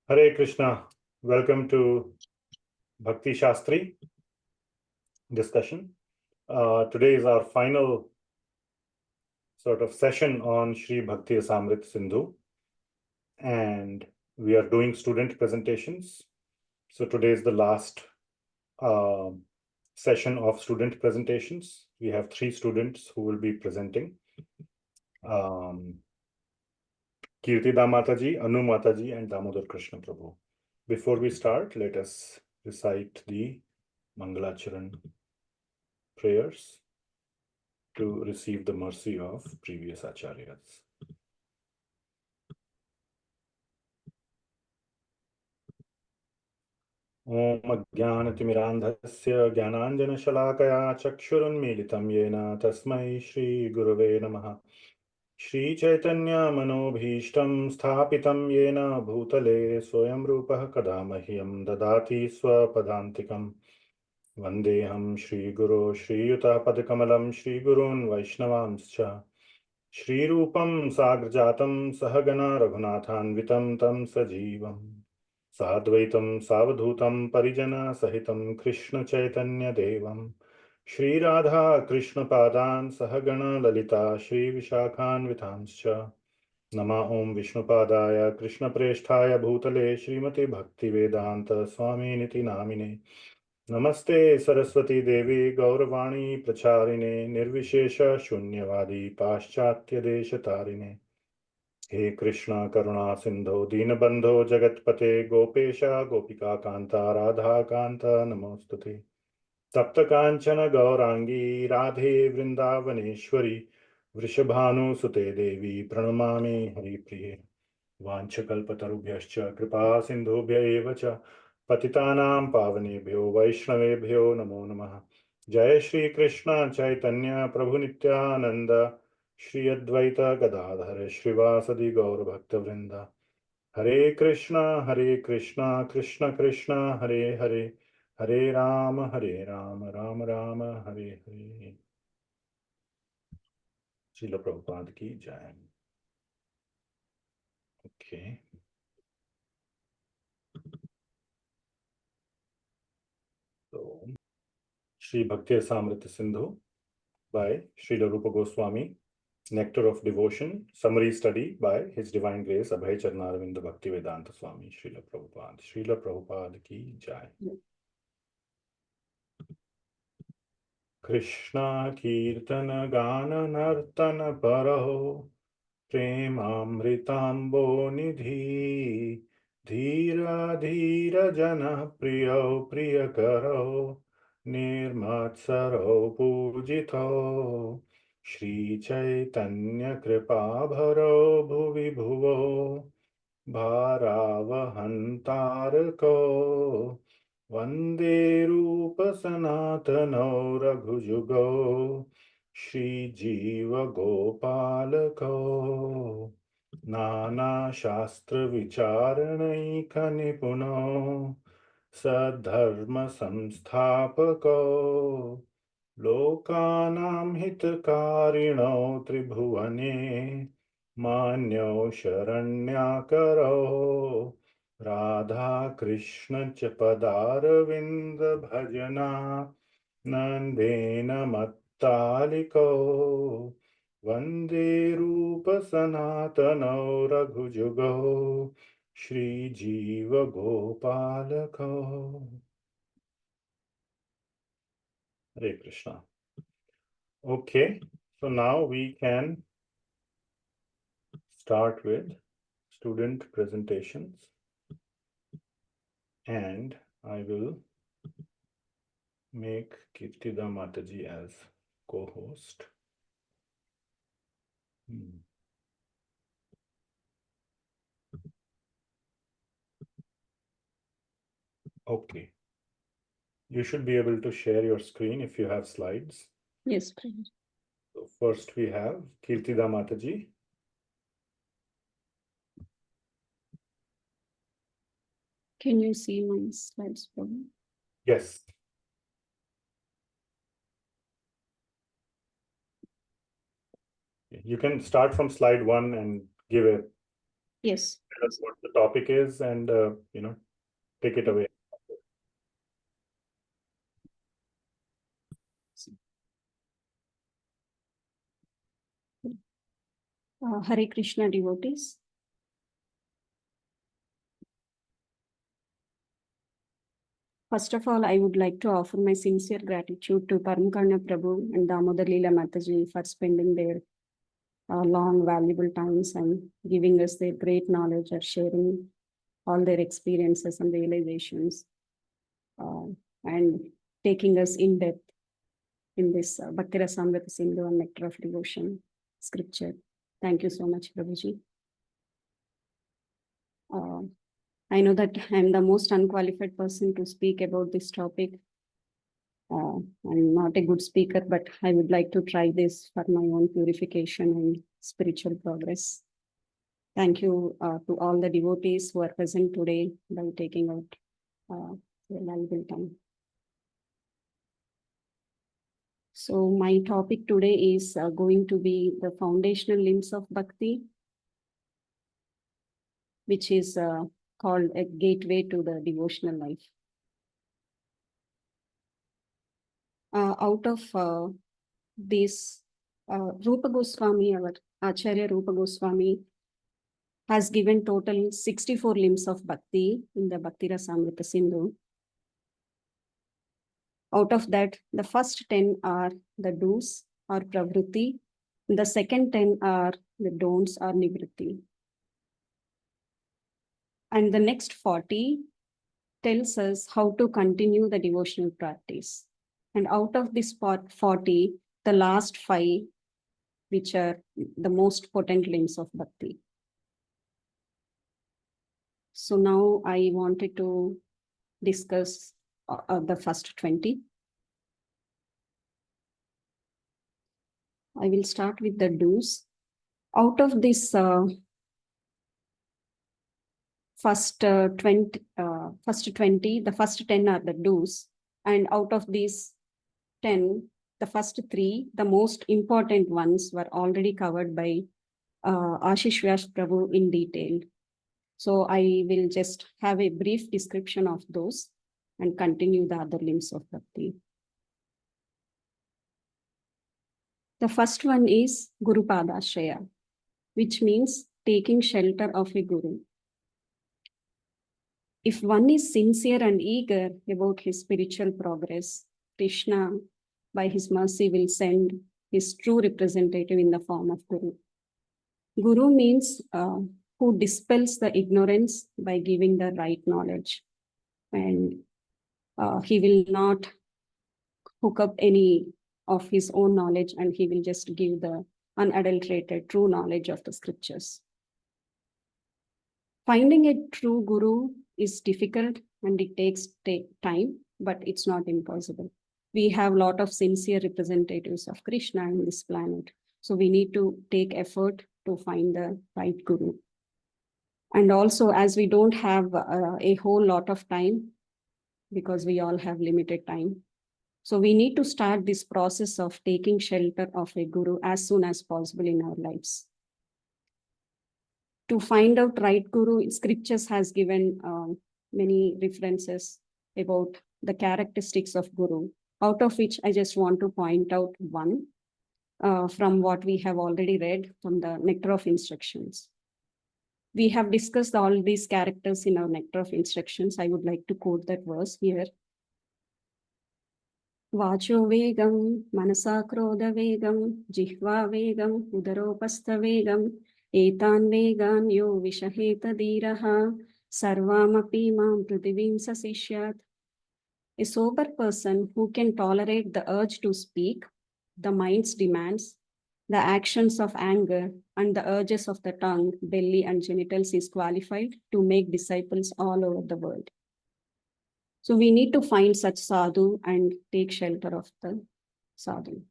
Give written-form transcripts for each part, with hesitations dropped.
Hare Krishna. Welcome to Bhakti Shastri discussion. Today is our final sort of session on Shri Bhakti Rasamrit Sindhu, and we are doing student presentations. So today is the last session of student presentations. We have 3 students who will be presenting. Kirtida Mataji, Anu Mataji, and Damodar Krishna Prabhu. Before we start, let us recite the Mangalacharan prayers to receive the mercy of previous acharyas. Om Ajnanatimirandhasya Jnananjanashalakaya Chakshurunmilitam Yena Tasmai Shri Gurave Namaha. Shri Chaitanya Manobhishtam Sthapitam Yena Bhutale Swayam Rupah Kadamahyam Dadati Swapadantikam. Vandeham Shri Guru Shri Yuta Padakamalam Shri Gurun Vaishnavamscha. Shri Rupam Sagrajatam Sahagana Raghunathanvitam Tam Sajivam Sadvaitam Savadhutam Parijana Sahitam Krishna Chaitanya Devam Shri Radha Krishna Padan Sahagana Lalita Shri Vishakhan Vitanscha Nama Om Vishnupadaya Krishna Presthaya Bhutale Srimati Bhakti Vedanta Swami Niti Namine Namaste Saraswati Devi Gauravani Pracharine Nirvishesha Shunyavadi Paschatya Deshatarine He Krishna Karuna Sindho Dinabandho Jagatpate Gopesha Gopika Kanta Radha Kanta Namostute Tapta Kanchana Gaurangi Radhe Vrindavaneshwari Vrishabhanu Sute Devi Pranamami Hari Priye Vanchakalpatarubhyascha Kripa Sindhubhya eva cha Patitanam Pavanebhyo Vaishnavebhyo Namo Namaha Jai Shri Krishna Chaitanya Prabhu Nityananda Shri Advaita Gadadhara Shrivasadi Gaur Bhakta Vrinda Hare Krishna Krishna Krishna Hare Hare Hare Rama Rama Rama Hare Hare. Srila Prabhupada ki Jai. Okay. So, Shri Bhakti Rasamrita Sindhu by Srila Rupa Goswami, Nectar of Devotion, summary study by His Divine Grace Abhay Charnaravinda Bhakti Vedanta Swami, Srila Prabhupada. Srila Prabhupada ki Jai. Krishna Kirtana Gana Nartana Paraho Premamritambo Nidhi Dhira Dhira Jana Priyo Priyakaro Nirmatsaro Pujito Shri Chaitanya Kripa Bharo Bhuvi Bhuvo Bharavahantarako Vande Rupa Sanatano Raghujugo Shri Jiva Gopalako Nana Shastra Vicharanaika Nipuno Sadharma Samsthapako Lokanam Hitakarino Tribhuvane Manyo Sharanyakaro Radha Krishna Chapadaravinda Bhajana Nandena Mattaliko Vande Rupa Sanatano Raghujugo Shri Jiva Gopalako. Hare Krishna. Okay, so now we can start with student presentations, and I will make Kirtida Mataji as co-host. Okay. You should be able to share your screen if you have slides. Yes, please. So first we have Kirtida Mataji. Can you see my slides for me? Yes. You can start from slide 1 and give a Yes. Tell us what the topic is and, take it away. Hare Krishna devotees. First of all, I would like to offer my sincere gratitude to Paramkarna Prabhu and Damodar Leela Mataji for spending their long, valuable times and giving us their great knowledge or sharing all their experiences and realizations and taking us in depth in this Bhakti Rasamrita Sindhu and Nectar of Devotion scripture. Thank you so much, Prabhuji. I know that I'm the most unqualified person to speak about this topic. I'm not a good speaker, but I would like to try this for my own purification and spiritual progress. Thank you to all the devotees who are present today by taking out their valuable time. So my topic today is going to be the foundational limbs of Bhakti, which is called a gateway to the devotional life. Out of this, Rupa Goswami, our Acharya Rupa Goswami, has given total 64 limbs of Bhakti in the Bhakti Rasamrita Sindhu. Out of that, the first 10 are the do's or pravritti. The second 10 are the don'ts or nivritti. And the next 40 tells us how to continue the devotional practice. And out of this part 40, the last 5, which are the most potent limbs of Bhakti. So now I wanted to discuss the first 20. I will start with the do's. Out of this first 20, the first 10 are the do's. And out of these 10, the first 3, the most important ones, were already covered by Ashish Vyas Prabhu in detail. So I will just have a brief description of those and continue the other limbs of Bhakti. The first one is Guru Padashraya, which means taking shelter of a Guru. If one is sincere and eager about his spiritual progress, Krishna, by his mercy, will send his true representative in the form of Guru. Guru means who dispels the ignorance by giving the right knowledge. And he will not hook up any of his own knowledge, and he will just give the unadulterated true knowledge of the scriptures. Finding a true Guru is difficult and it takes time, but it's not impossible. We have a lot of sincere representatives of Krishna in this planet. So we need to take effort to find the right Guru. And also, as we don't have a whole lot of time, because we all have limited time, so we need to start this process of taking shelter of a Guru as soon as possible in our lives. To find out right Guru, scriptures has given many references about the characteristics of Guru, out of which I just want to point out one from what we have already read from the Nectar of Instructions. We have discussed all these characters in our Nectar of Instructions. I would like to quote that verse here. Vacho vegam, manasa krodha vegam, jihva vegam, udaropastha vegam, etan vegan yo vishaheta dhiraha, sarvamapi mam prithivim sasishyat. A sober person who can tolerate the urge to speak, the mind's demands, the actions of anger, and the urges of the tongue, belly, and genitals is qualified to make disciples all over the world. So we need to find such sadhu and take shelter of the sadhu.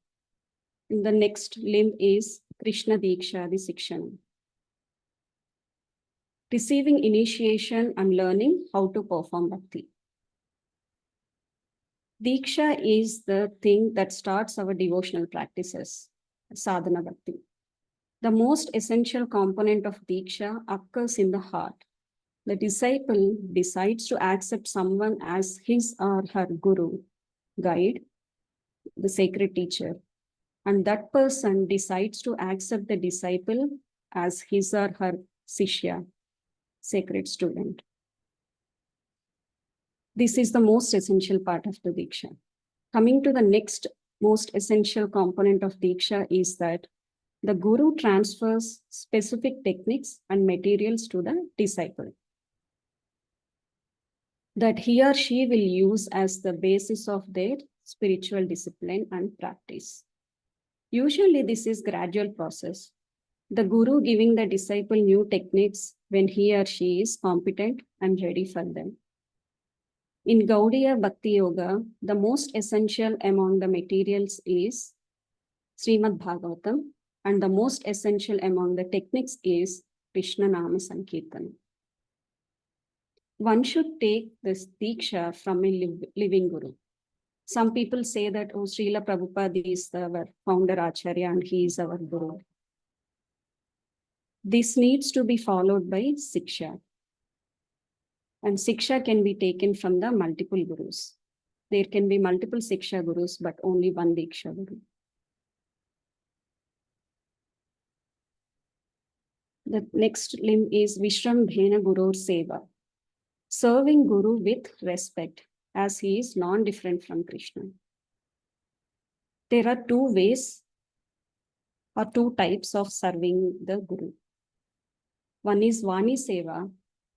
And the next limb is Krishna Diksha, the Sikshana. Receiving initiation and learning how to perform bhakti. Diksha is the thing that starts our devotional practices, sadhana bhakti. The most essential component of Diksha occurs in the heart. The disciple decides to accept someone as his or her guru, guide, the sacred teacher, and that person decides to accept the disciple as his or her Sishya, sacred student. This is the most essential part of the Diksha. Coming to the next most essential component of Diksha is that the Guru transfers specific techniques and materials to the disciple that he or she will use as the basis of their spiritual discipline and practice. Usually, this is gradual process. The Guru giving the disciple new techniques when he or she is competent and ready for them. In Gaudiya Bhakti Yoga, the most essential among the materials is Srimad Bhagavatam, and the most essential among the techniques is Krishna Nama Sankirtana. One should take this Diksha from a living Guru. Some people say that, oh, Srila Prabhupada is our founder Acharya and he is our Guru. This needs to be followed by Siksha. And Siksha can be taken from the multiple Gurus. There can be multiple Siksha Gurus, but only one Diksha Guru. The next limb is Vishrambhena Gurur Seva. Serving Guru with respect, as he is non-different from Krishna. There are two ways or two types of serving the Guru. One is Vani Seva,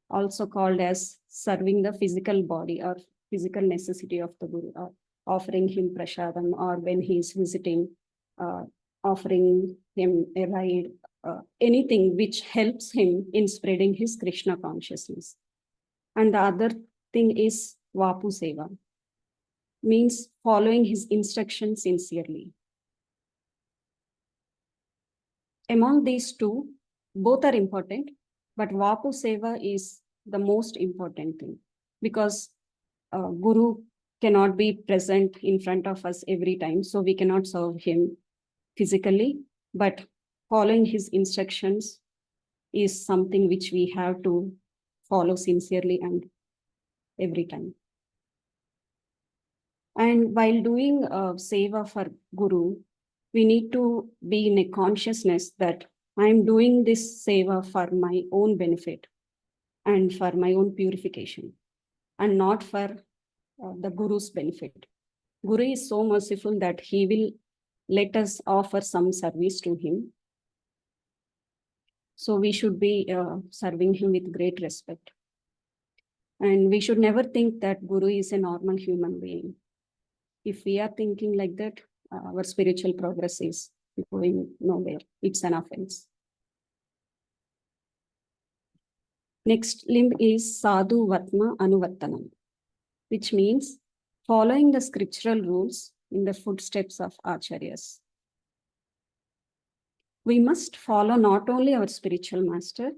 also called as serving the physical body or physical necessity of the Guru, or offering him prasadam, or when he is visiting, offering him a ride, anything which helps him in spreading his Krishna consciousness. And the other thing is Vapu Seva, means following his instructions sincerely. Among these two, both are important, but Vapu Seva is the most important thing because Guru cannot be present in front of us every time, so we cannot serve him physically, but following his instructions is something which we have to follow sincerely and every time. And while doing seva for Guru, we need to be in a consciousness that I'm doing this seva for my own benefit and for my own purification and not for the Guru's benefit. Guru is so merciful that he will let us offer some service to him. So we should be serving him with great respect. And we should never think that Guru is a normal human being. If we are thinking like that, our spiritual progress is going nowhere. It's an offense. Next limb is Sadhu Vatma Anuvattanam, which means following the scriptural rules in the footsteps of Acharyas. We must follow not only our spiritual master,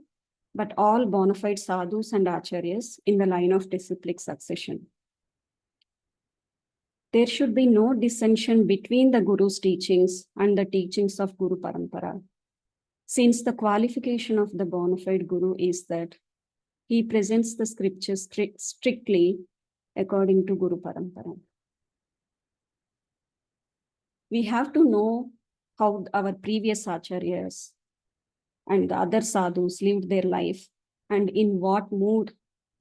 but all bona fide sadhus and acharyas in the line of disciplic succession. There should be no dissension between the Guru's teachings and the teachings of Guru Parampara, since the qualification of the bona fide Guru is that he presents the scriptures strictly according to Guru Parampara. We have to know how our previous acharyas and the other sadhus lived their life and in what mood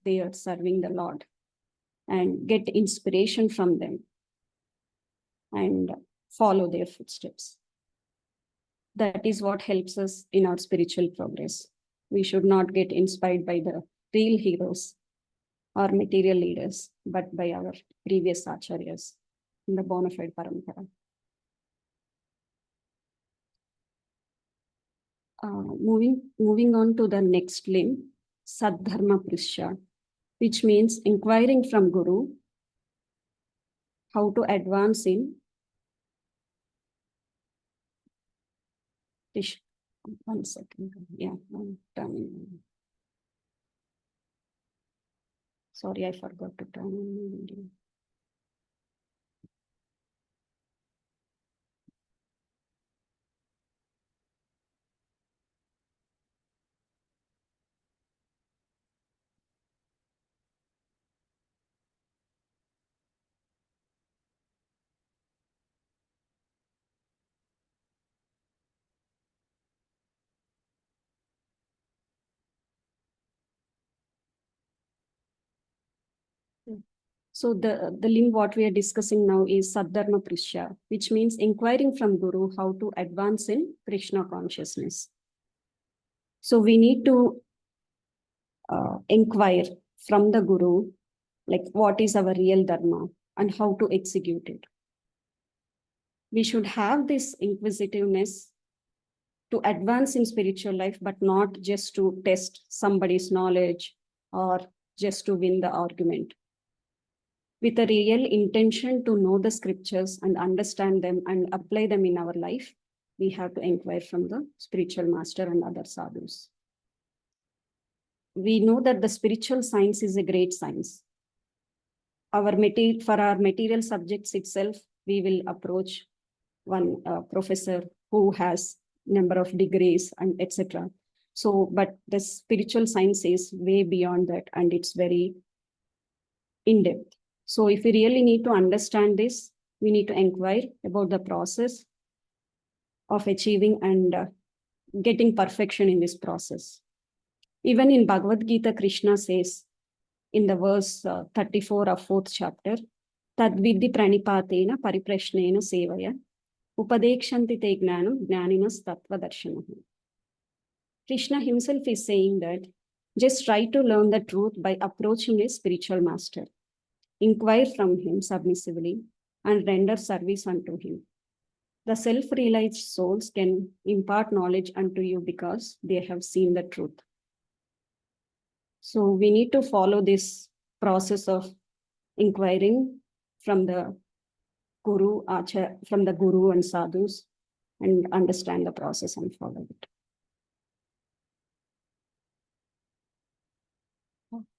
they are serving the Lord, and get inspiration from them and follow their footsteps. That is what helps us in our spiritual progress. We should not get inspired by the real heroes or material leaders, but by our previous acharyas in the bona fide parampara. Moving on to the next limb, Sadharma Prishya, which means inquiring from Guru how to advance in one second. Yeah, I'm turning. Sorry, I forgot to turn on my video. So the limb what we are discussing now is Saddharma Prishya, which means inquiring from Guru how to advance in Krishna consciousness. So we need to inquire from the Guru, like what is our real Dharma and how to execute it. We should have this inquisitiveness to advance in spiritual life, but not just to test somebody's knowledge or just to win the argument. With a real intention to know the scriptures and understand them and apply them in our life, we have to inquire from the spiritual master and other sadhus. We know that the spiritual science is a great science. For our material subjects itself, we will approach one professor who has number of degrees and etc. So, but the spiritual science is way beyond that, and it's very in-depth. So if we really need to understand this, we need to inquire about the process of achieving and getting perfection in this process. Even in Bhagavad Gita, Krishna says in the verse 34 of 4th chapter, Tadvidhi pranipatena pariprashnena sevaya upadekshanti te gnanam gnaninas tattva darshanam. Krishna himself is saying that just try to learn the truth by approaching a spiritual master. Inquire from him submissively and render service unto him. The self-realized souls can impart knowledge unto you because they have seen the truth. So we need to follow this process of inquiring from the Guru, from the Guru and sadhus, and understand the process and follow it.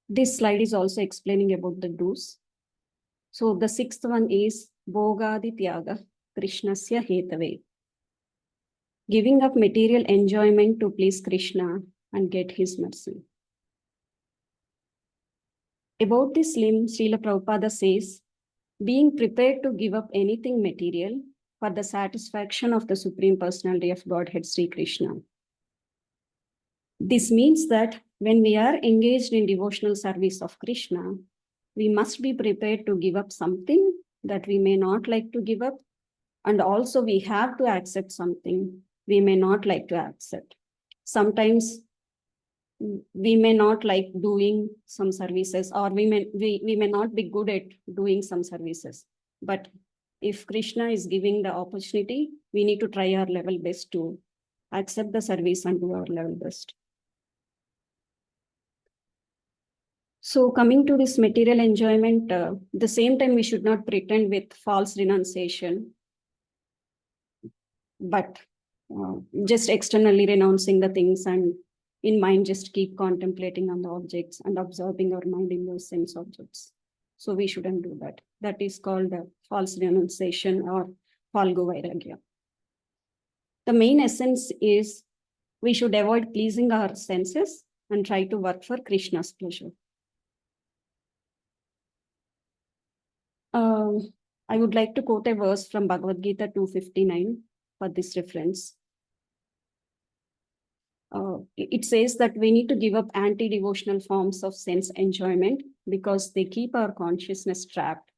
This slide is also explaining about the do's. So the 6th one is Bhogadi Tyaga Krishnasya Hetave. Giving up material enjoyment to please Krishna and get his mercy. About this limb, Srila Prabhupada says, being prepared to give up anything material for the satisfaction of the Supreme Personality of Godhead, Sri Krishna. This means that when we are engaged in devotional service of Krishna, we must be prepared to give up something that we may not like to give up. And also we have to accept something we may not like to accept. Sometimes we may not like doing some services, or we may not be good at doing some services. But if Krishna is giving the opportunity, we need to try our level best to accept the service and do our level best. So coming to this material enjoyment, the same time we should not pretend with false renunciation, but just externally renouncing the things and in mind just keep contemplating on the objects and absorbing our mind in those sense objects. So we shouldn't do that. That is called false renunciation or falgu vairagya. The main essence is we should avoid pleasing our senses and try to work for Krishna's pleasure. I would like to quote a verse from Bhagavad Gita 259 for this reference. It says that we need to give up anti-devotional forms of sense enjoyment because they keep our consciousness trapped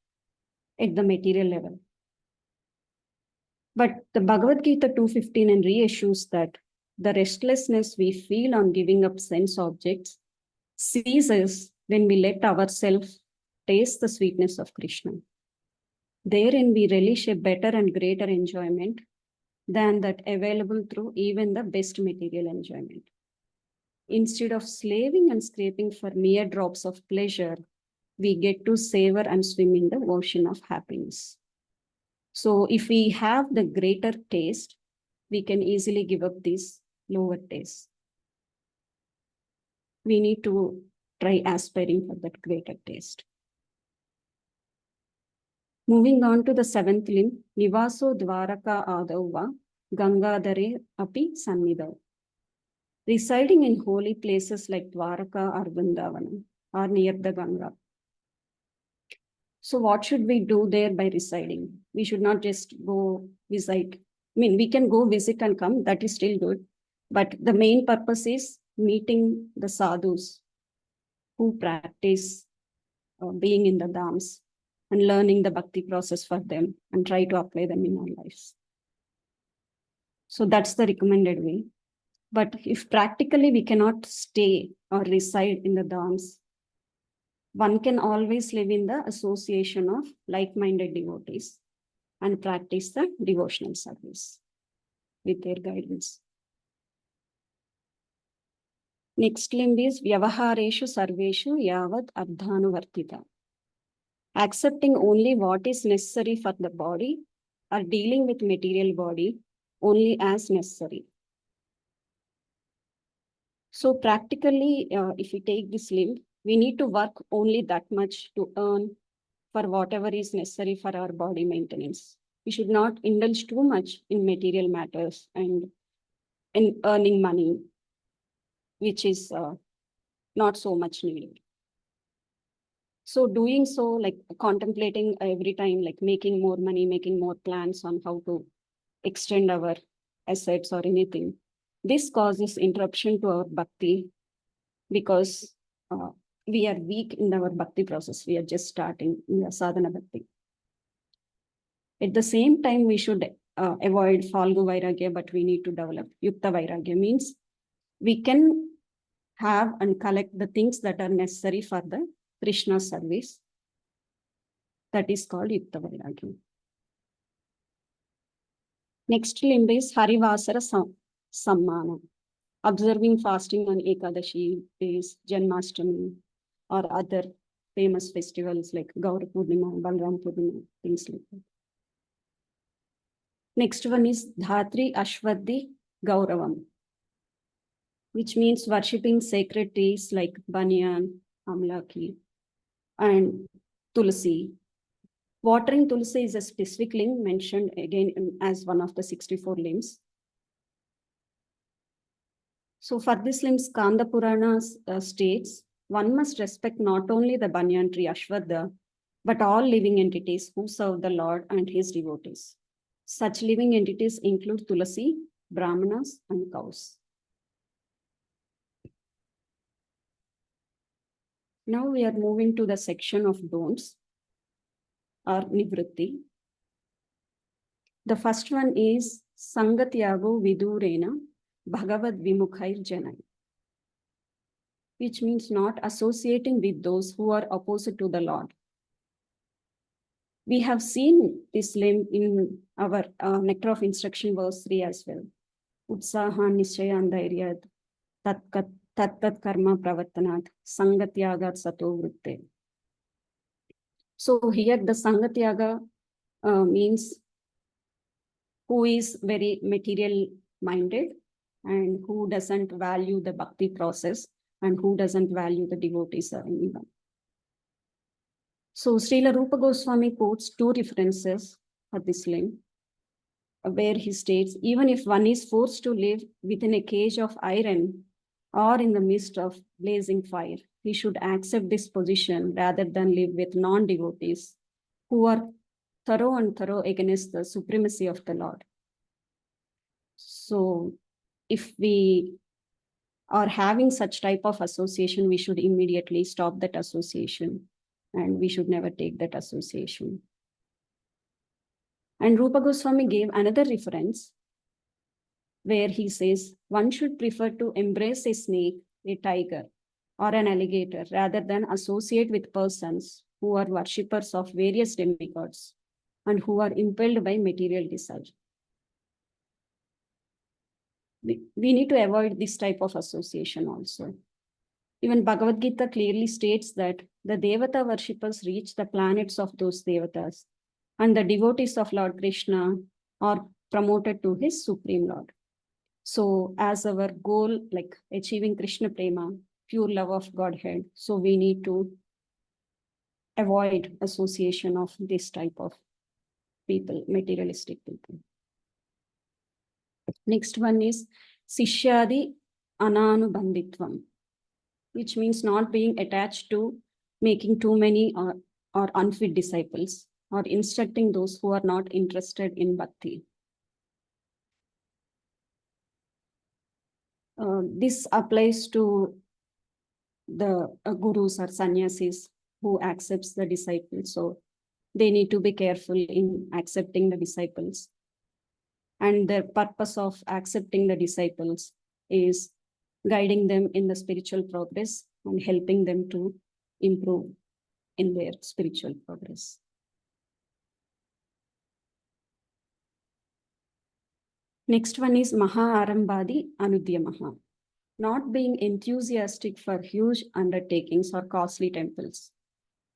at the material level. But the Bhagavad Gita 259 reassures that the restlessness we feel on giving up sense objects ceases when we let ourselves taste the sweetness of Krishna. Therein we relish a better and greater enjoyment than that available through even the best material enjoyment. Instead of slaving and scraping for mere drops of pleasure, we get to savor and swim in the ocean of happiness. So if we have the greater taste, we can easily give up this lower taste. We need to try aspiring for that greater taste. Moving on to the 7th limb, Nivaso Dvaraka Adava Gangadhare Api Sannidhav. Residing in holy places like Dwaraka or Vrindavan or near the Ganga. So what should we do there by residing? We should not just go visit. I mean, we can go visit and come, that is still good. But the main purpose is meeting the sadhus who practice being in the dhams and learning the bhakti process for them and try to apply them in our lives. So that's the recommended way. But if practically we cannot stay or reside in the dhams, one can always live in the association of like-minded devotees and practice the devotional service with their guidance. Next limb is Vyavahareshu Sarveshu Yavad Ardhanuvartita. Accepting only what is necessary for the body or dealing with material body only as necessary. So practically, if we take this limb, we need to work only that much to earn for whatever is necessary for our body maintenance. We should not indulge too much in material matters and in earning money, which is not so much needed. So doing so, like contemplating every time, like making more money, making more plans on how to extend our assets or anything, this causes interruption to our bhakti because we are weak in our bhakti process. We are just starting in the sadhana bhakti. At the same time, we should avoid Falgu Vairagya, but we need to develop Yukta Vairagya, means we can have and collect the things that are necessary for the Krishna service. That is called Yukta Vairagya. Next limb is Harivasara Sammana. Observing fasting on Ekadashi days, Janmashtami, or other famous festivals like Gaur Purnima, Balram Purnima, things like that. Next one is Dhatri Ashwadhi Gauravam, which means worshipping sacred trees like Banyan, Amlaki, and Tulsi. Watering Tulsi is a specific limb mentioned again as one of the 64 limbs. So for this limb, Skanda Purana states, one must respect not only the banyan tree Ashwadha, but all living entities who serve the Lord and his devotees. Such living entities include Tulasi, Brahmanas, and cows. Now we are moving to the section of don'ts or nivritti. The first one is Sangatyago Vidurena Bhagavad Vimukhair Janai, which means not associating with those who are opposite to the Lord. We have seen this limb in our Nectar of Instruction verse 3 as well. Utsaha Nishaya Andairyad Tat Karma Pravartanat Sangatyagat Sato Vritte. So here the Sangatyaga means who is very material minded and who doesn't value the bhakti process and who doesn't value the devotees or anyone. So Srila Rupa Goswami quotes two references for this limb, where he states, even if one is forced to live within a cage of iron or in the midst of blazing fire, he should accept this position rather than live with non-devotees who are thorough against the supremacy of the Lord. So if we are having such type of association, we should immediately stop that association and we should never take that association. And Rupa Goswami gave another reference where he says, one should prefer to embrace a snake, a tiger, or an alligator rather than associate with persons who are worshippers of various demigods and who are impelled by material desire. We need to avoid this type of association also. Even Bhagavad Gita clearly states that the Devata worshippers reach the planets of those Devatas, and the devotees of Lord Krishna are promoted to his Supreme Lord. So as our goal, like achieving Krishna Prema, pure love of Godhead, so we need to avoid association of this type of people, materialistic people. Next one is Sishyadi Ananubandhitvam, which means not being attached to making too many or unfit disciples or instructing those who are not interested in bhakti. This applies to the gurus or sannyasis who accepts the disciples. So they need to be careful in accepting the disciples. And the purpose of accepting the disciples is guiding them in the spiritual progress and helping them to improve in their spiritual progress. Next one is Maha Arambadi Anudyamaha. Not being enthusiastic for huge undertakings or costly temples.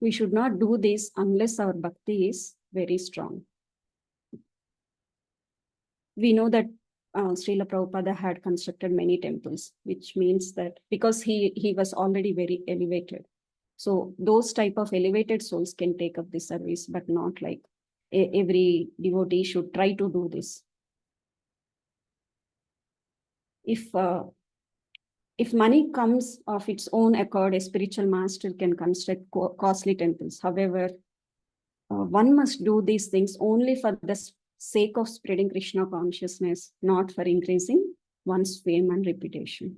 We should not do this unless our bhakti is very strong. We know that Srila Prabhupada had constructed many temples, which means that because he was already very elevated. So those type of elevated souls can take up this service, but not like every devotee should try to do this. If money comes of its own accord, a spiritual master can construct costly temples. However, one must do these things only for the sake of spreading Krishna consciousness, not for increasing one's fame and reputation.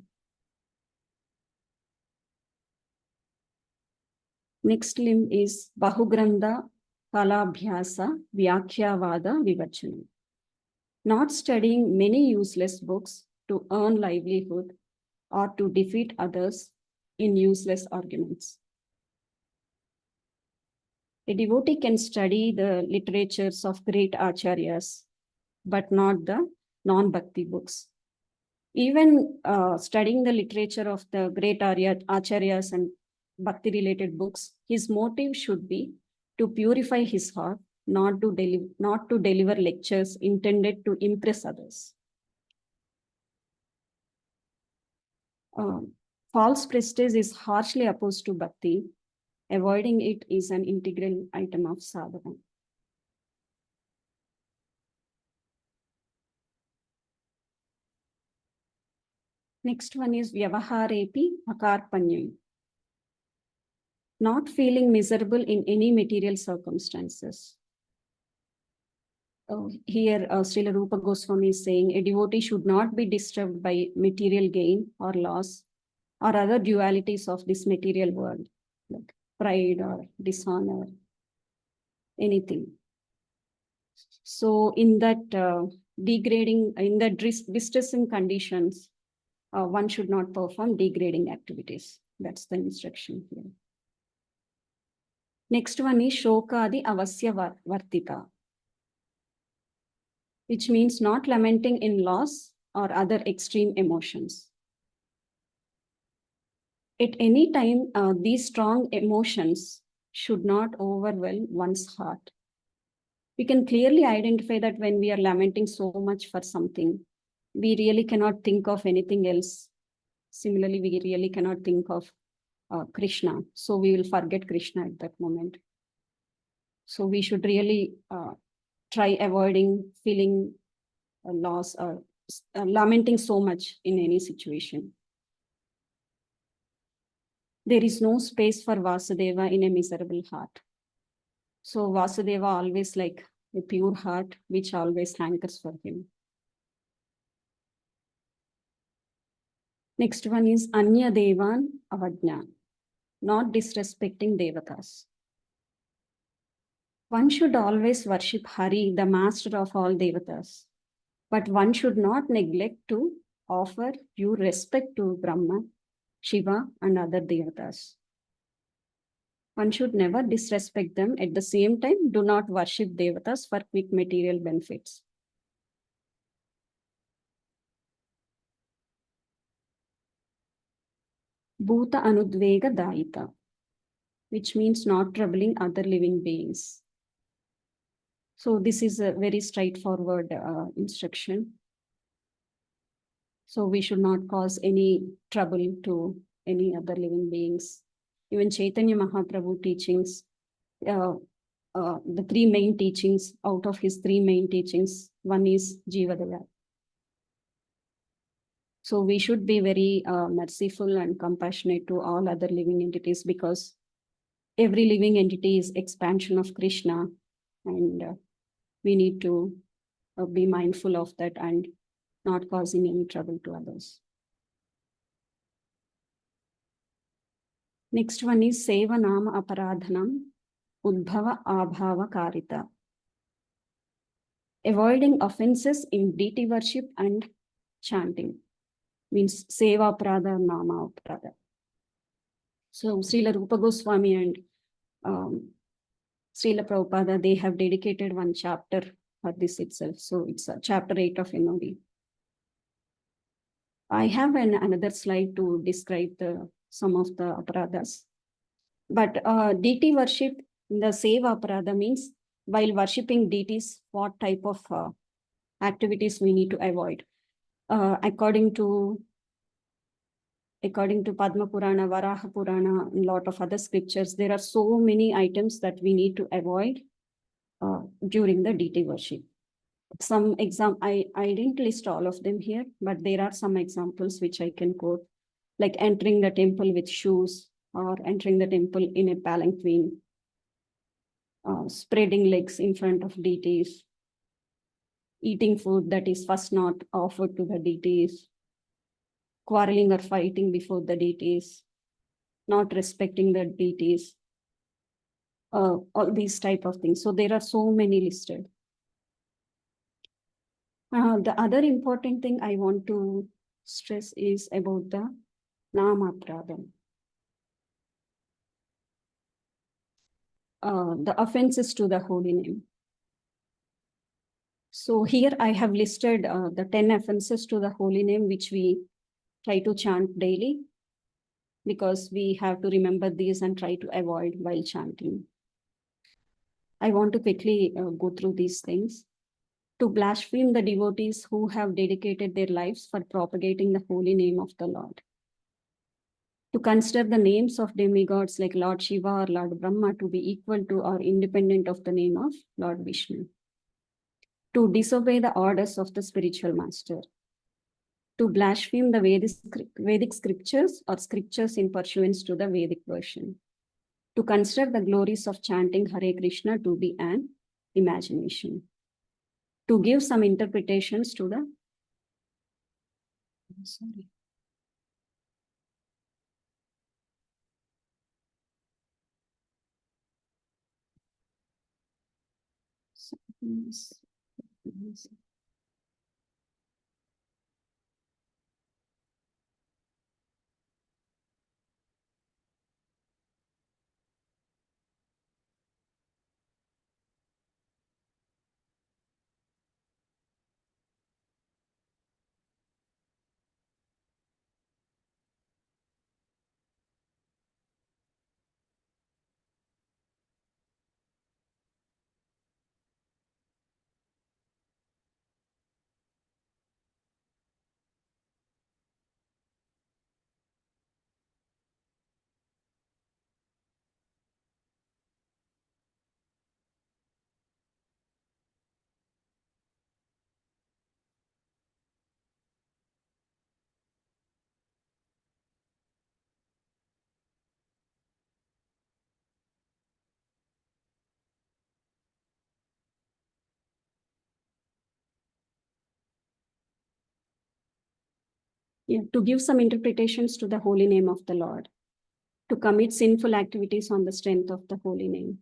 Next limb is Bahugranda Kalabhyasa Vyakhyavada Vivachanam. Not studying many useless books to earn livelihood or to defeat others in useless arguments. A devotee can study the literatures of great acharyas, but not the non-bhakti books. Even studying the literature of the great acharyas and bhakti-related books, his motive should be to purify his heart, not to deliver lectures intended to impress others. False prestige is harshly opposed to bhakti. Avoiding it is an integral item of sadhana. Next one is Vyavaharepi Akarpanyam. Not feeling miserable in any material circumstances. Here, Srila Rupa Goswami is saying a devotee should not be disturbed by material gain or loss or other dualities of this material world, like pride or dishonor, anything. So in that degrading, in that distressing conditions, one should not perform degrading activities. That's the instruction here. Next one is Shokadi Avasya Vartita, which means not lamenting in loss or other extreme emotions. At any time, these strong emotions should not overwhelm one's heart. We can clearly identify that when we are lamenting so much for something, we really cannot think of anything else. Similarly, we really cannot think of Krishna. So we will forget Krishna at that moment. So we should really try avoiding feeling loss or lamenting so much in any situation. There is no space for Vasudeva in a miserable heart. So Vasudeva always like a pure heart, which always hankers for him. Next one is Anya Devan Avajna, not disrespecting Devatas. One should always worship Hari, the master of all Devatas. But one should not neglect to offer due respect to Brahma, Shiva, and other Devatas. One should never disrespect them. At the same time, do not worship Devatas for quick material benefits. Bhuta Anudvega Daita, which means not troubling other living beings. So this is a very straightforward instruction. So we should not cause any trouble to any other living beings. Even Chaitanya Mahaprabhu teachings, the three main teachings, out of his three main teachings, one is Jivadaya. So we should be very merciful and compassionate to all other living entities, because every living entity is expansion of Krishna, and we need to be mindful of that and not causing any trouble to others. Next one is Seva Nama Aparadhanam Udbhava Abhava Karita. Avoiding offenses in deity worship and chanting means Seva Prada, Nama Prada. So Srila Rupa Goswami and Srila Prabhupada, they have dedicated one chapter for this itself. So it's chapter 8 of NOD. I have another slide to describe some of the aparadas. But deity worship, the Seva Aparada means while worshipping deities, what type of activities we need to avoid. According to Padma Purana, Varaha Purana, and a lot of other scriptures, there are so many items that we need to avoid during the deity worship. Some I didn't list all of them here, but there are some examples which I can quote, like entering the temple with shoes or entering the temple in a palanquin, spreading legs in front of deities, eating food that is first not offered to the deities, quarreling or fighting before the deities, not respecting the deities, all these type of things. So there are so many listed. The other important thing I want to stress is about the Nama Pradam. The offenses to the holy name. So here I have listed the 10 offenses to the holy name, which we try to chant daily, because we have to remember these and try to avoid while chanting. I want to quickly go through these things. To blaspheme the devotees who have dedicated their lives for propagating the holy name of the Lord. To consider the names of demigods like Lord Shiva or Lord Brahma to be equal to or independent of the name of Lord Vishnu. To disobey the orders of the spiritual master. To blaspheme the Vedic scriptures or scriptures in pursuance to the Vedic version. To consider the glories of chanting Hare Krishna to be an imagination. To give some interpretations to the to give some interpretations to the holy name of the Lord. To commit sinful activities on the strength of the holy name.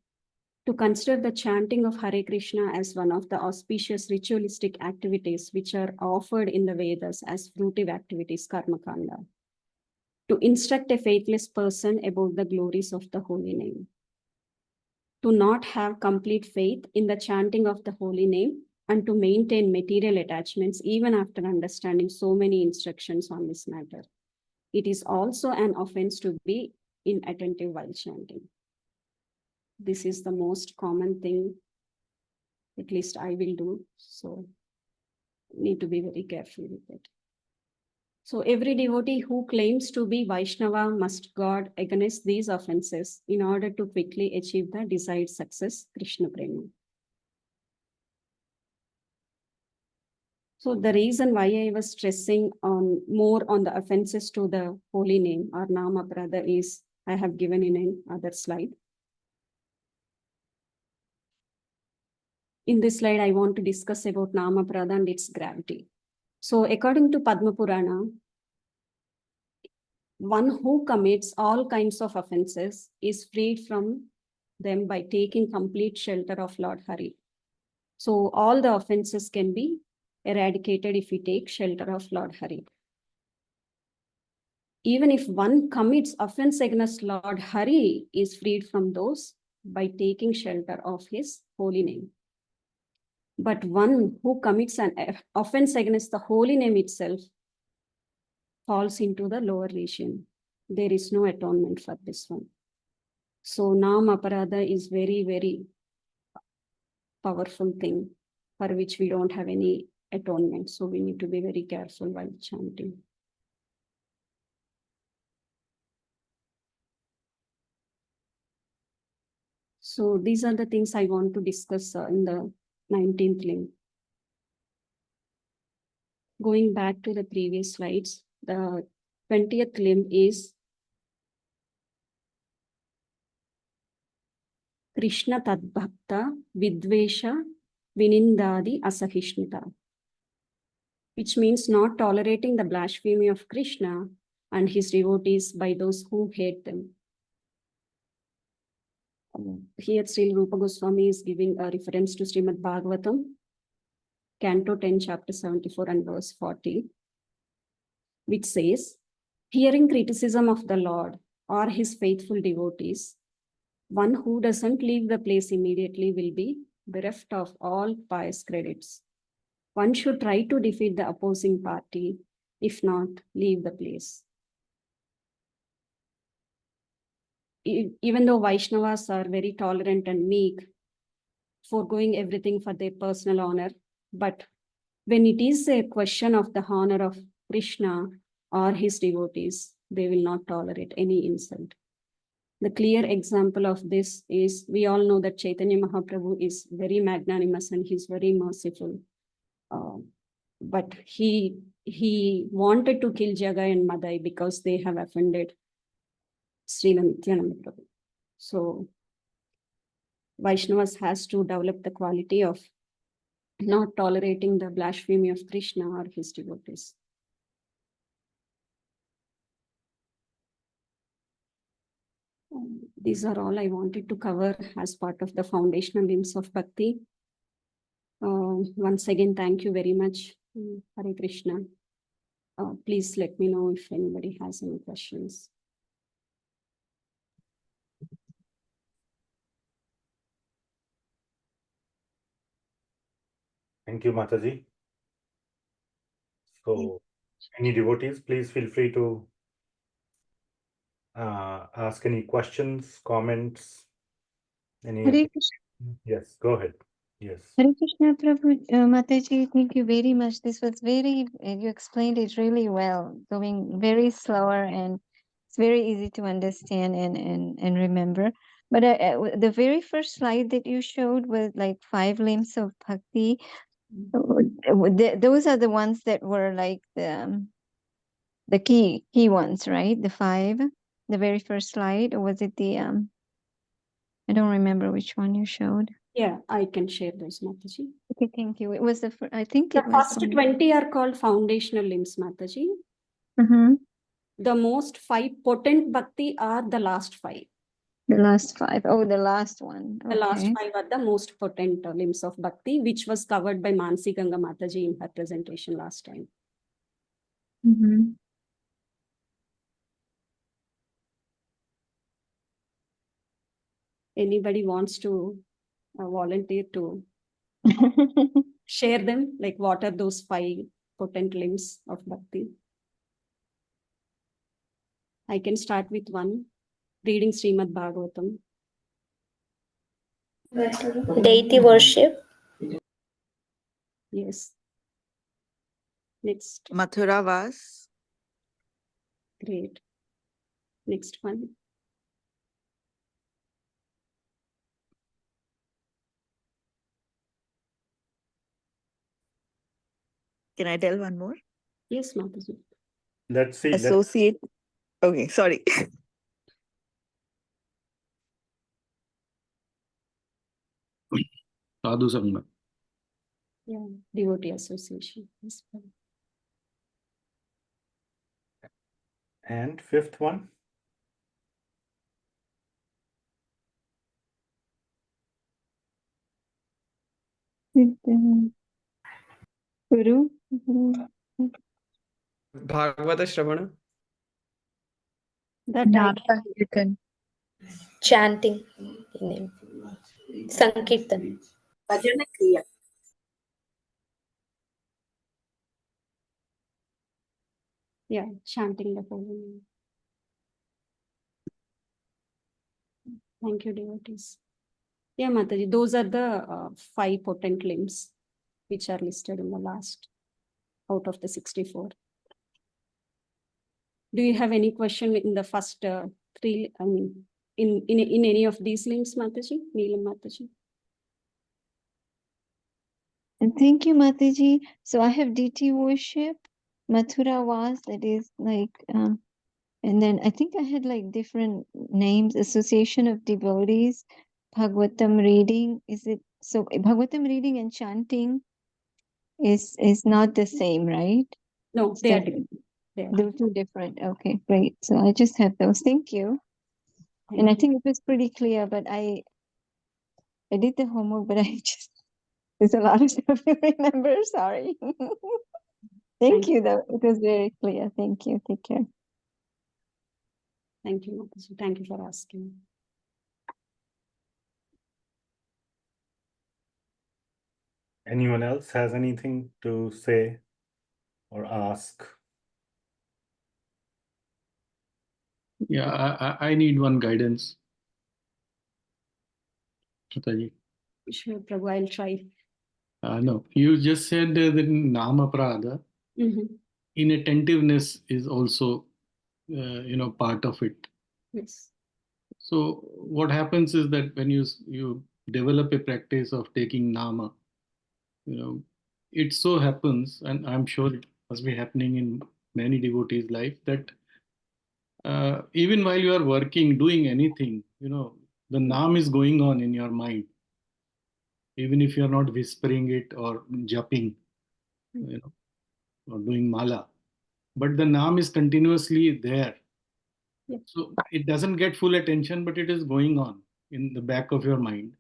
To consider the chanting of Hare Krishna as one of the auspicious ritualistic activities which are offered in the Vedas as fruitive activities, Karma Kanda. To instruct a faithless person about the glories of the holy name. To not have complete faith in the chanting of the holy name and to maintain material attachments even after understanding so many instructions on this matter. It is also an offense to be inattentive while chanting. This is the most common thing, at least I will do. So need to be very careful with it. So every devotee who claims to be Vaishnava must guard against these offenses in order to quickly achieve the desired success, Krishna Prema. So the reason why I was stressing on more on the offenses to the holy name or Nama Prada is I have given in another slide. In this slide, I want to discuss about Nama Prada and its gravity. So according to Padma Purana, one who commits all kinds of offenses is freed from them by taking complete shelter of Lord Hari. So all the offenses can be eradicated if we take shelter of Lord Hari. Even if one commits offense against Lord Hari, is freed from those by taking shelter of his holy name. But one who commits an offense against the holy name itself falls into the lower region. There is no atonement for this one. So Nam Aparadha is very, very powerful thing for which we don't have any atonement. So we need to be very careful while chanting. So these are the things I want to discuss in the 19th limb. Going back to the previous slides, the 20th limb is Krishna Tadbhakta Vidvesha Vinindadi Asahishnita, which means not tolerating the blasphemy of Krishna and his devotees by those who hate them. Here Sri Rupa Goswami is giving a reference to Srimad Bhagavatam, Canto 10, Chapter 74 and verse 40, which says, hearing criticism of the Lord or his faithful devotees, one who doesn't leave the place immediately will be bereft of all pious credits. One should try to defeat the opposing party, if not, leave the place. Even though Vaishnavas are very tolerant and meek, foregoing everything for their personal honor, but when it is a question of the honor of Krishna or his devotees, they will not tolerate any insult. The clear example of this is, we all know that Chaitanya Mahaprabhu is very magnanimous and he's very merciful. But he wanted to kill Jagai and Madai because they have offended Srila Nityananda Prabhu. So Vaishnavas has to develop the quality of not tolerating the blasphemy of Krishna or his devotees. These are all I wanted to cover as part of the foundational limbs of Bhakti. Once again, thank you very much, Hare Krishna. Please let me know if anybody has any questions. Thank you, Mataji. So, any devotees, please feel free to ask any questions, comments. Hare Krishna. Yes, go ahead. Yes. Hare Krishna Prabhu, Mataji, thank you very much. This was very, you explained it really well, going very slower, and it's very easy to understand and remember. But the very first slide that you showed was like 5 limbs of bhakti. Those are the ones that were like the key ones, right? The 5, the very first slide, or was it the I don't remember which one you showed. Yeah, I can share those, Mataji. Okay, thank you. It was I think The it was first 20 are called foundational limbs, Mataji. Mm-hmm. The most 5 potent bhakti are the last 5. The last 5. Oh, the last one. The last Okay. 5 are the most potent limbs of bhakti, which was covered by Mansi Ganga Mataji in her presentation last time. Mm-hmm. Anybody wants to volunteer to share them? Like, what are those 5 potent limbs of bhakti? I can start with one, reading Srimad Bhagavatam. Deity worship. Yes. Next. Mathura Vas. Great. Next one. Can I tell one more? Yes, Mataji. Let's see. Associate. Okay, sorry. Sadhu Sangha. Yeah, devotee association. Yes. And 5th one. Guru? Bhagavata Shravana. That I Chanting name. Sankirtan. Bhajana Kriya. yeah, chanting the holy name. Thank you, devotees. Yeah, Mataji, those are the 5 potent limbs which are listed in the last out of the 64. Do you have any question in the first 3? I mean, in any of these limbs, Mataji? Neelam Mataji? And thank you, Mataji. So I have deity worship, Mathura was, that is like, and then I think I had like different names, association of devotees, Bhagavatam reading. Is it so? Bhagavatam reading and chanting is not the same, right? No, they are different. They're two different. Okay, great. So I just have those. Thank you. Thank And I you. think it was pretty clear, but I did the homework, but I just there's a lot of stuff to remember. Sorry. Thank you, though. It was very clear. Thank you. Take care. Thank you, Mataji. Thank you for asking. Anyone else has anything to say or ask? Yeah, I need one guidance. Mataji. Sure, Prabhu, I'll try. No, you just said that Nama Prada, inattentiveness is also, part of it. Yes. So what happens is that when you develop a practice of taking Nama, it so happens, and I'm sure it must be happening in many devotees' life, that even while you are working, doing anything, the Nam is going on in your mind. Even if you're not whispering it or japping, or doing mala, but the Nam is continuously there. Yeah. So it doesn't get full attention, but it is going on in the back of your mind.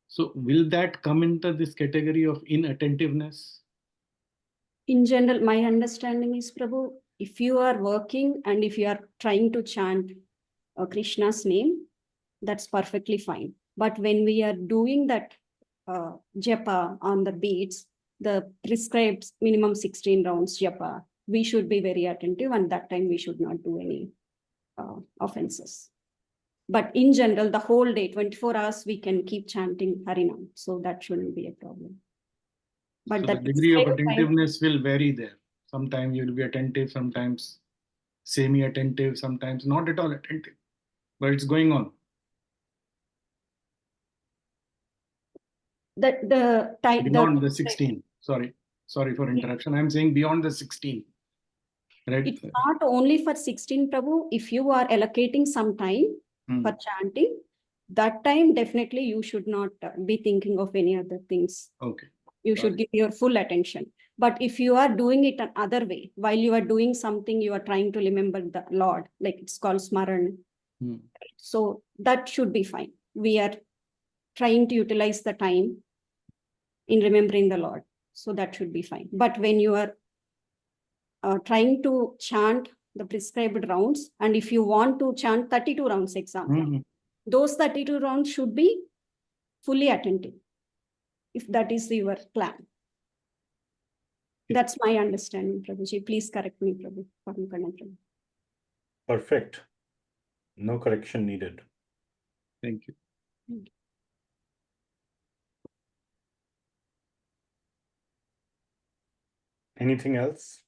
So will that come into this category of inattentiveness? In general, my understanding is, Prabhu, if you are working and if you are trying to chant Krishna's name, that's perfectly fine. But when we are doing that japa on the beats, the prescribed minimum 16 rounds japa, we should be very attentive, and that time we should not do any offenses. But in general, the whole day, 24 hours, we can keep chanting Harinam. So that shouldn't be a problem. But So the the degree of prescribed time, attentiveness will vary there. Sometimes you'll be attentive, sometimes semi-attentive, sometimes not at all attentive, but it's going on. the time Beyond the 16. Sorry for interruption. I'm saying beyond the 16. Right? It's not only for 16, Prabhu. If you are allocating some time for chanting, that time definitely you should not be thinking of any other things. Okay. You should give your full attention. But if you are doing it another way, while you are doing something, you are trying to remember the Lord, like it's called Smaran. So that should be fine. We are trying to utilize the time in remembering the Lord. So that should be fine. But when you are trying to chant the prescribed rounds, and if you want to chant 32 rounds, example, those 32 rounds should be fully attentive, if that is your plan. That's my understanding, Prabhuji. Please correct me, Prabhu. Perfect. No correction needed. Thank you. Anything else?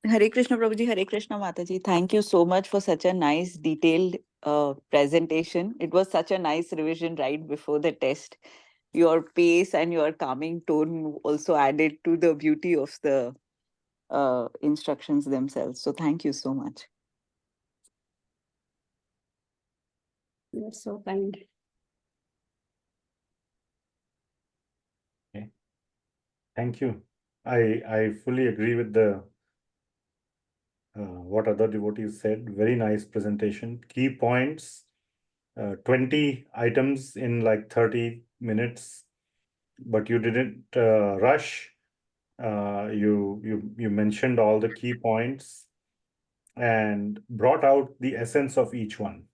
Hare Krishna Prabhuji, Hare Krishna Mataji. Thank you so much for such a nice detailed presentation. It was such a nice revision right before the test. Your pace and your calming tone also added to the beauty of the instructions themselves. So thank you so much. You're so kind. Okay. Thank you. I fully agree with the what other devotees said. Very nice presentation. Key points 20 items in like 30 minutes, but you didn't rush. You mentioned all the key points and brought out the essence of each one.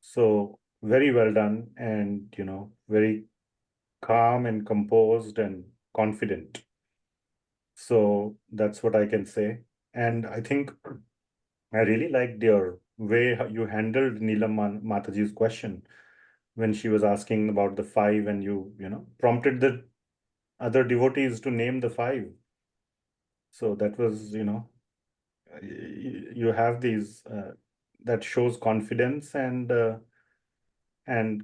So very well done, and very calm and composed and confident. So that's what I can say. And I think I really liked your way how you handled Neelam Mataji's question when she was asking about the five, and you prompted the other devotees to name the five. So that was, you have these that shows confidence and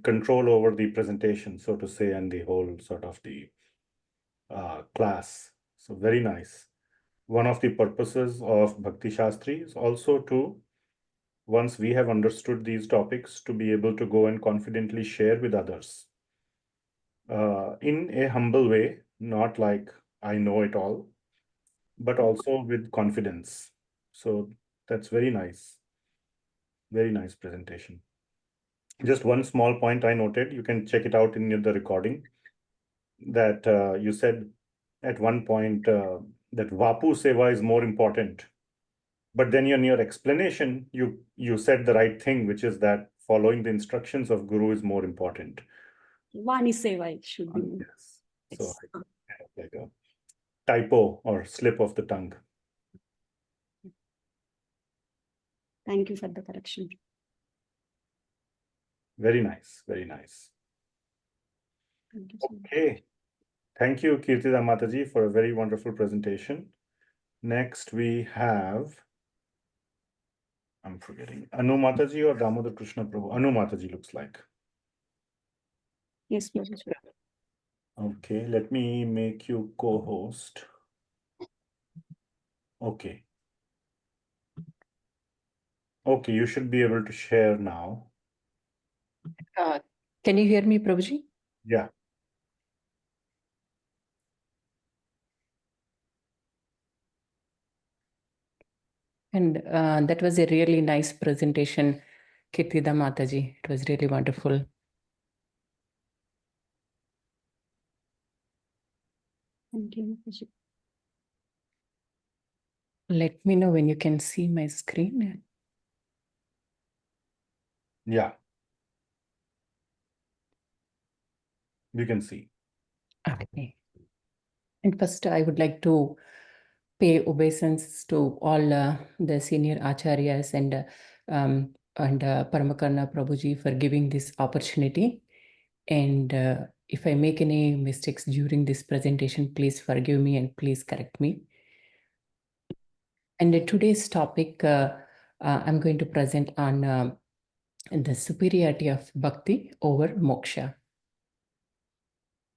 control over the presentation, so to say, and the whole sort of the class. So very nice. One of the purposes of Bhakti Shastri is also to, once we have understood these topics, to be able to go and confidently share with others in a humble way, not like I know it all, but also with confidence. So that's very nice. Very nice presentation. Just one small point I noted, you can check it out in the recording, that you said at one point that Vapu Seva is more important. But then in your explanation, you said the right thing, which is that following the instructions of Guru is more important. Vani Seva it should be. Yes. So Yes. like a typo or slip of the tongue. Thank you for the correction. Very nice, very nice. Thank you so much. Okay. Thank you, Kirtida Mataji, for a very wonderful presentation. Next, we have, I'm forgetting, Anu Mataji or Damodar Krishna Prabhu? Anu Mataji looks like. Yes, Prabhuji. Okay, let me make you co-host. Okay. Okay, you should be able to share now. Can you hear me, Prabhuji? Yeah. And that was a really nice presentation, Kirtida Mataji. It was really wonderful. Thank you, Prabhuji. Let me know when you can see my screen. Yeah. We can see. Okay. And first, I would like to pay obeisance to all the senior acharyas and Paramakarna Prabhuji for giving this opportunity. And if I make any mistakes during this presentation, please forgive me and please correct me. And today's topic, I'm going to present on the superiority of bhakti over moksha.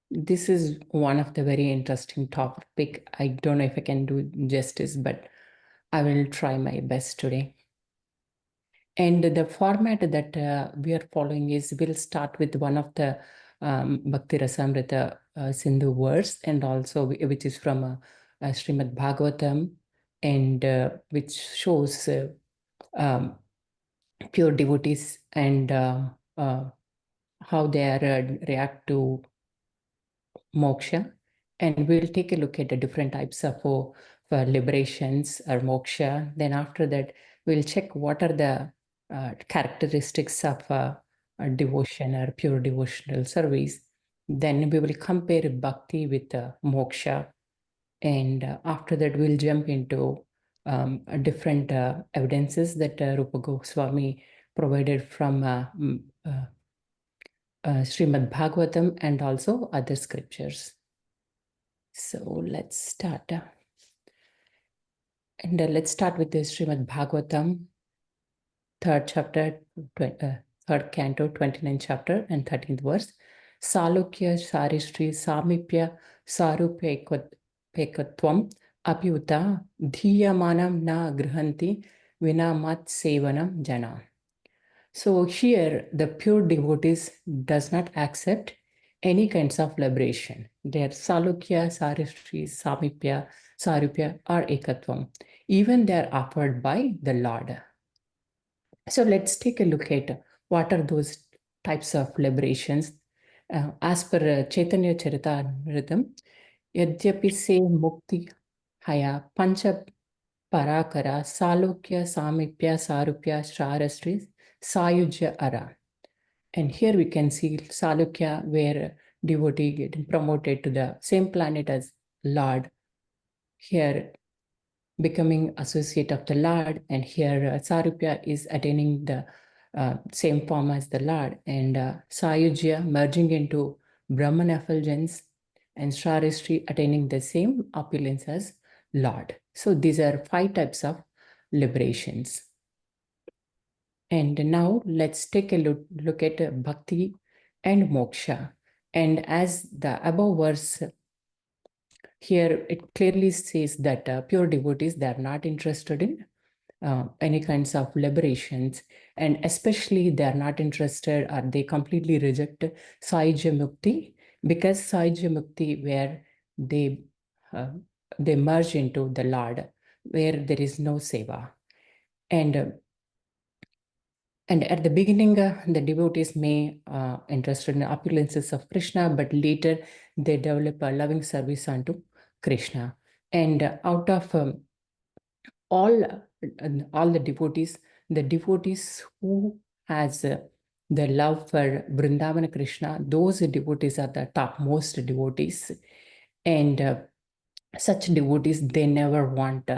This is one of the very interesting topic. I don't know if I can do justice, but I will try my best today. And the format that we are following is, we'll start with one of the Bhakti Rasamrita Sindhu verse, and also which is from Srimad Bhagavatam, and which shows pure devotees and how they react to moksha. And we'll take a look at the different types of liberations or moksha. Then after that, we'll check what are the characteristics of devotion or pure devotional service. Then we will compare bhakti with moksha. And after that, we'll jump into different evidences that Rupa Goswami provided from Srimad Bhagavatam and also other scriptures. So let's start. And let's start with the Srimad Bhagavatam, 3rd chapter, 3rd canto, 29th chapter and 13th verse. Salukya Saristri Samipya Sarupya Pekatvam Apyuta Dhiyamanam Na Grihanti Vinamat Sevanam Jana. So here the pure devotees does not accept any kinds of liberation. Their Salukya, Saristri, Samipya, Sarupya or Ekatvam. Even they are offered by the Lord. So let's take a look at what are those types of liberations. As per Chaitanya Charitamrita, Yadyapi se mukti haya pancha parakara salokya samipya sarupya sharastri sayujya ara. And here we can see Salukya, where devotee getting promoted to the same planet as Lord. Here becoming associate of the Lord, and here Sarupya is attaining the same form as the Lord, and Sayujya merging into Brahman effulgence, and Sharistri attaining the same opulence as Lord. So these are 5 types of liberations. And now let's take a look at Bhakti and Moksha. And as the above verse here, it clearly says that pure devotees, they are not interested in any kinds of liberations, and especially they are not interested, or they completely reject Sahaja Mukti, because Sahaja Mukti, where they merge into the Lord, where there is no seva. And at the beginning, the devotees may interested in opulences of Krishna, but later they develop a loving service unto Krishna. And out of all the devotees who has the love for Vrindavana Krishna, those devotees are the topmost devotees. And such devotees, they never want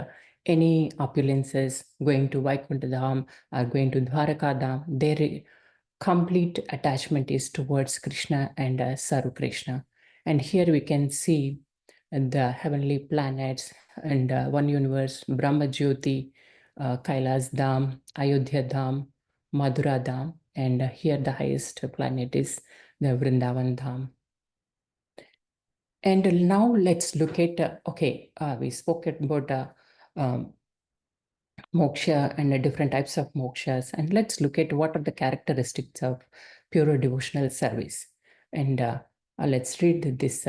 any opulences going to Vaikuntha Dham or going to Dwaraka Dham. Their complete attachment is towards Krishna and Saru Krishna. And here we can see the heavenly planets and one universe, Brahma Jyoti, Kailas Dham, Ayodhya Dham, Madhura Dham, and here the highest planet is the Vrindavan Dham. And now let's look at, we spoke about moksha and the different types of mokshas. And let's look at what are the characteristics of pure devotional service. And let's read this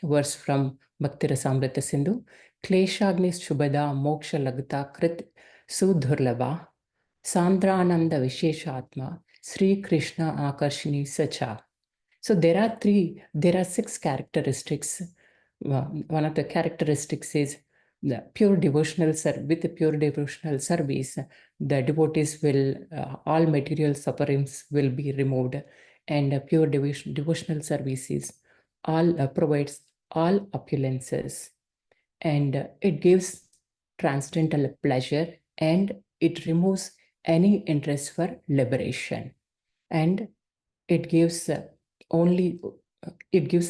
verse from Bhakti Rasamrita Sindhu. Kleshagnis Shubhada Moksha Lagata Krit Sudhurlabha Sandrananda Visheshatma Sri Krishna Akarshini Sacha. So there are 6 characteristics. One of the characteristics is the pure devotional with the pure devotional service, the devotees will, all material sufferings will be removed, and pure devotional services provides all opulences, and it gives transcendental pleasure, and it removes any interest for liberation, and it gives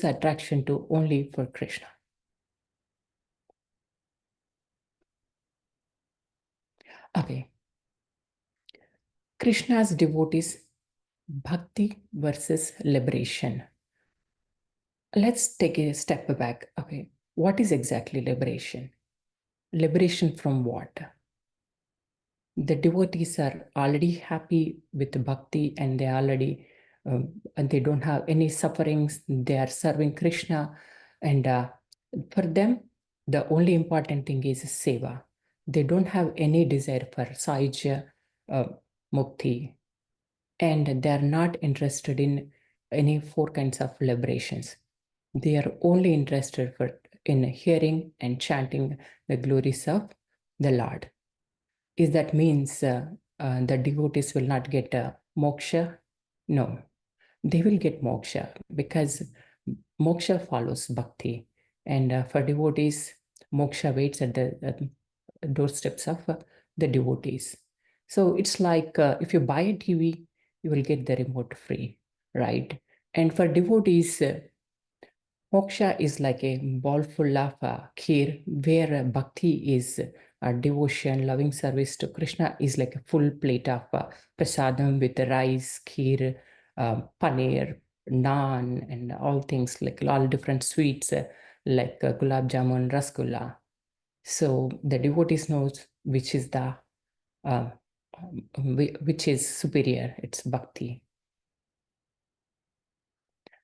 attraction to only for Krishna. Okay. Krishna's devotees, bhakti versus liberation. Let's take a step back. Okay. What is exactly liberation? Liberation from what? The devotees are already happy with bhakti, and they already and they don't have any sufferings. They are serving Krishna, and for them, the only important thing is seva. They don't have any desire for Sahaja Mukti, and they are not interested in any 4 kinds of liberations. They are only interested in hearing and chanting the glories of the Lord. Is that means the devotees will not get moksha? No, they will get moksha, because moksha follows bhakti, and for devotees, moksha waits at the doorsteps of the devotees. So it's like if you buy a TV, you will get the remote free, right? And for devotees, moksha is like a bowl full of kheer, where bhakti is devotion, loving service to Krishna is like a full plate of prasadam with rice, kheer, paneer, naan, and all things, like all different sweets like gulab jamun, rasgulla. So the devotees knows which is the which is superior. It's bhakti.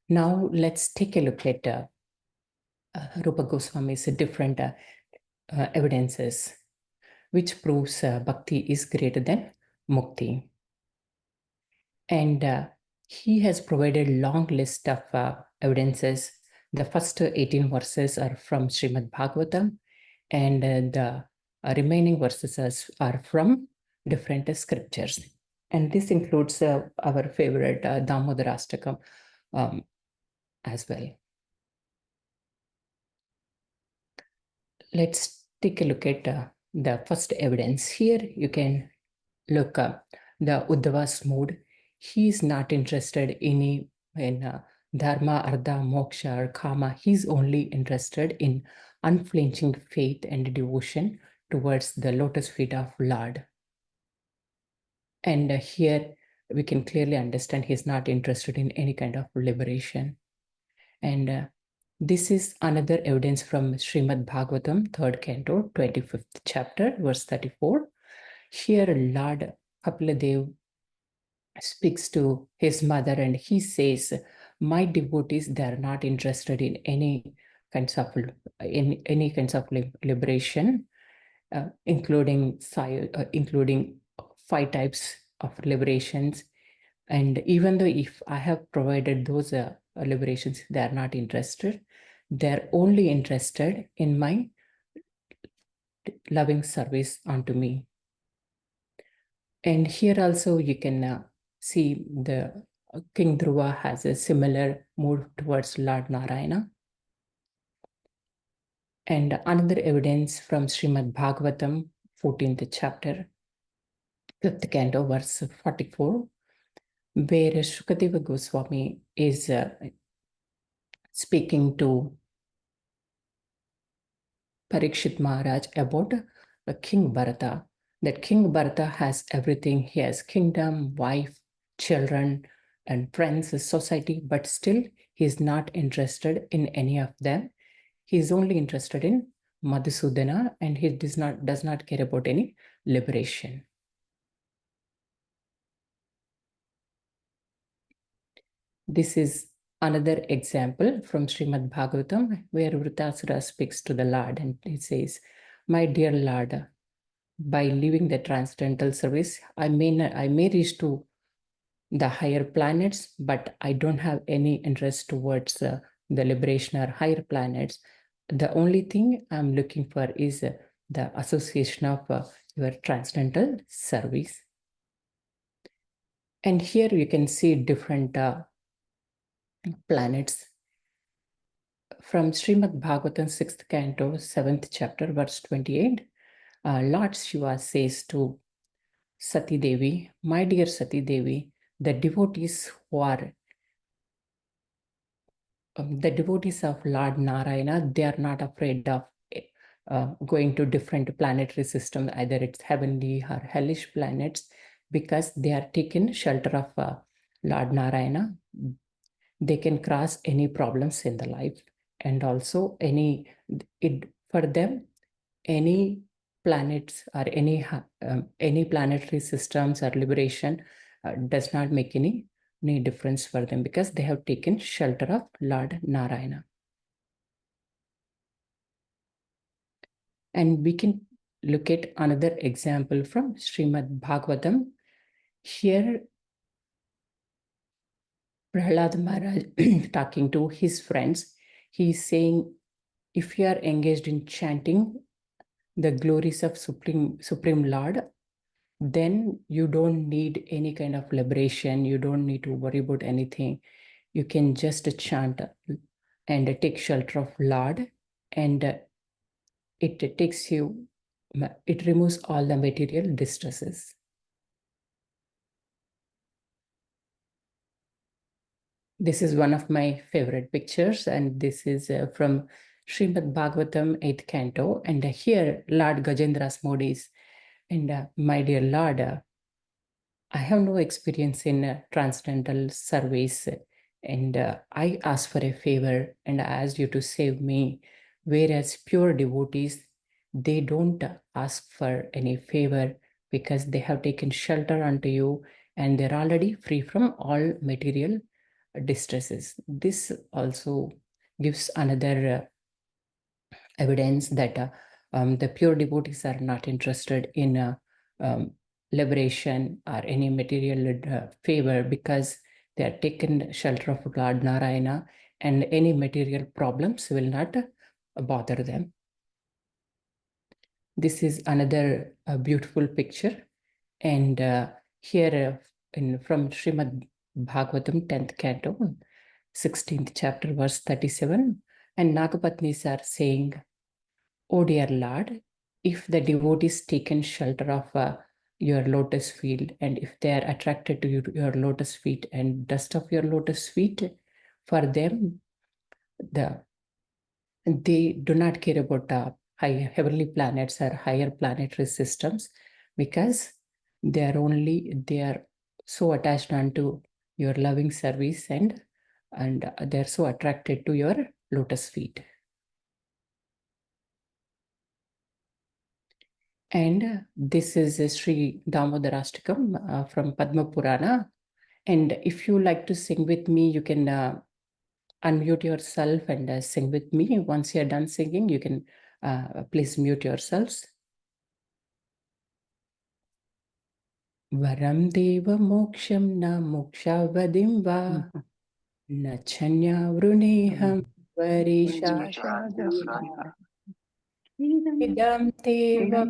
Now let's take a look at Rupa Goswami's different evidences, which proves bhakti is greater than mukti. And He has provided long list of evidences. The first 18 verses are from Srimad Bhagavatam, and the remaining verses are from different scriptures. And this includes our favorite Damodarastakam as well. Let's take a look at the first evidence. Here you can look up the Uddhava's mood. He is not interested in dharma, artha, moksha, or kama. He's only interested in unflinching faith and devotion towards the lotus feet of Lord. And here we can clearly understand he's not interested in any kind of liberation. And this is another evidence from Srimad Bhagavatam, 3rd canto, 25th chapter, verse 34. Here Lord Kapiladev speaks to his mother and he says, my devotees, they are not interested in any kinds of liberation, including 5 types of liberations. And even though if I have provided those liberations, they are not interested. They're only interested in my loving service unto me. And here also you can see the King Dhruva has a similar mood towards Lord Narayana. And another evidence from Srimad Bhagavatam, 14th chapter, 5th canto, verse 44, where Shukadeva Goswami is speaking to Parikshit Maharaj about King Bharata, that King Bharata has everything. He has kingdom, wife, children, and friends, society, but still he is not interested in any of them. He is only interested in Madhusudana, and he does not care about any liberation. This is another example from Srimad Bhagavatam, where Vritasura speaks to the Lord and he says, my dear Lord, by leaving the transcendental service, I may reach to the higher planets, but I don't have any interest towards the liberation or higher planets. The only thing I'm looking for is the association of your transcendental service. And here you can see different planets. From Srimad Bhagavatam, 6th canto, 7th chapter, verse 28, Lord Shiva says to Sati Devi, my dear Sati Devi, the devotees who are the devotees of Lord Narayana, they are not afraid of going to different planetary systems, either it's heavenly or hellish planets, because they are taken shelter of Lord Narayana. They can cross any problems in the life, and also for them, any planets or any planetary systems or liberation does not make any difference for them, because they have taken shelter of Lord Narayana. And we can look at another example from Srimad Bhagavatam. Here Prahlad Maharaj talking to his friends, he is saying, if you are engaged in chanting the glories of Supreme Lord, then you don't need any kind of liberation. You don't need to worry about anything. You can just chant and take shelter of Lord, and it removes all the material distresses. This is one of my favorite pictures, and this is from Srimad Bhagavatam 8th canto. And here Lord Gajendra's mood is, and my dear Lord, I have no experience in transcendental service, and I asked for a favor and I asked you to save me, whereas pure devotees, they don't ask for any favor because they have taken shelter unto you and they're already free from all material distresses. This also gives another evidence that the pure devotees are not interested in liberation or any material favor, because They are taken shelter of Lord Narayana, and any material problems will not bother them. This is another beautiful picture. And here from Srimad Bhagavatam, 10th canto, 16th chapter, verse 37, and Nagapatnis are saying, "O dear Lord, if the devotees taken shelter of your lotus feet, and if they are attracted to your lotus feet and dust of your lotus feet, for them, they do not care about high heavenly planets or higher planetary systems, because they are so attached onto your loving service, and they're so attracted to your lotus feet." And this is Sri Damodarashtakam from Padma Purana. And if you like to sing with me, you can unmute yourself and sing with me. Once you're done singing, you can please mute yourselves. Varam deva moksham na mokshavadim va na chanya vruneham varisha idam teva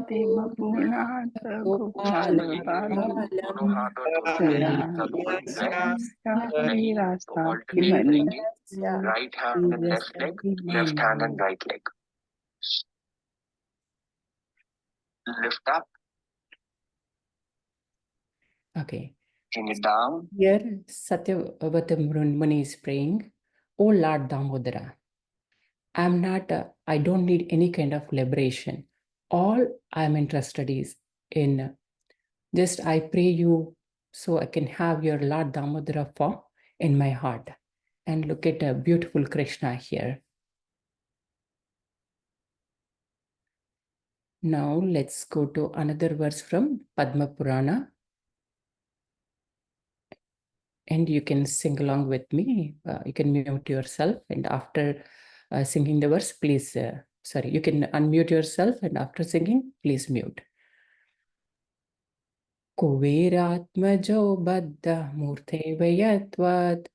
gopalam right hand and left leg, left hand and right leg. Lift up, Okay. bring it down. Here, Satyavata Muni is praying, "O Lord Damodara, I don't need any kind of liberation. All I'm interested is in just I pray you so I can have your Lord Damodara form in my heart." And look at a beautiful Krishna here. Now let's go to another verse from Padma Purana. And you can sing along with me. You can mute yourself, and after singing the verse, please, you can unmute yourself, and after singing, please mute. Kuveratmajo baddha murte vayatvat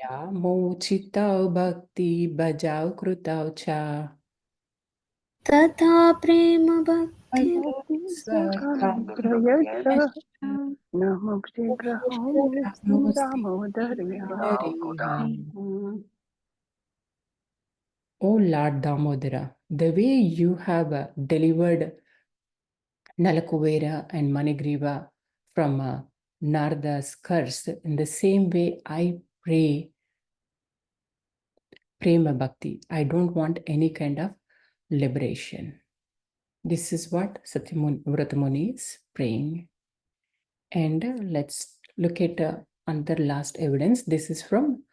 ya mochitau bhakti bhajau krutau cha तथा प्रेम भक्ति O Lord Damodara, the way you have delivered Nalakuvera and Manigriva from Narada's curse, in the same way I pray Prema Bhakti. I don't want any kind of liberation. This is what Satyavrata is praying. And let's look at another last evidence. This is from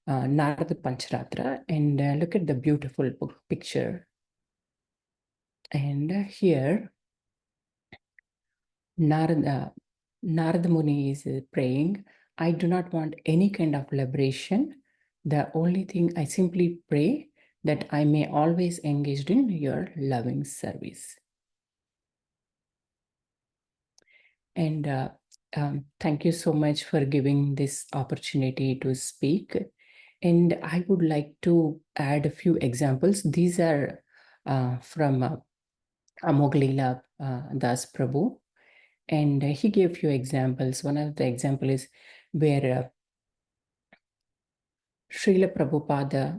Narada Pancharatra, and look at the beautiful picture. And here, Narada Muni is praying, "I do not want any kind of liberation. The only thing I simply pray that I may always engage in your loving service." And thank you so much for giving this opportunity to speak. And I would like to add a few examples. These are from Amoglila Das Prabhu. And he gave few examples. One of the example is where Srila Prabhupada,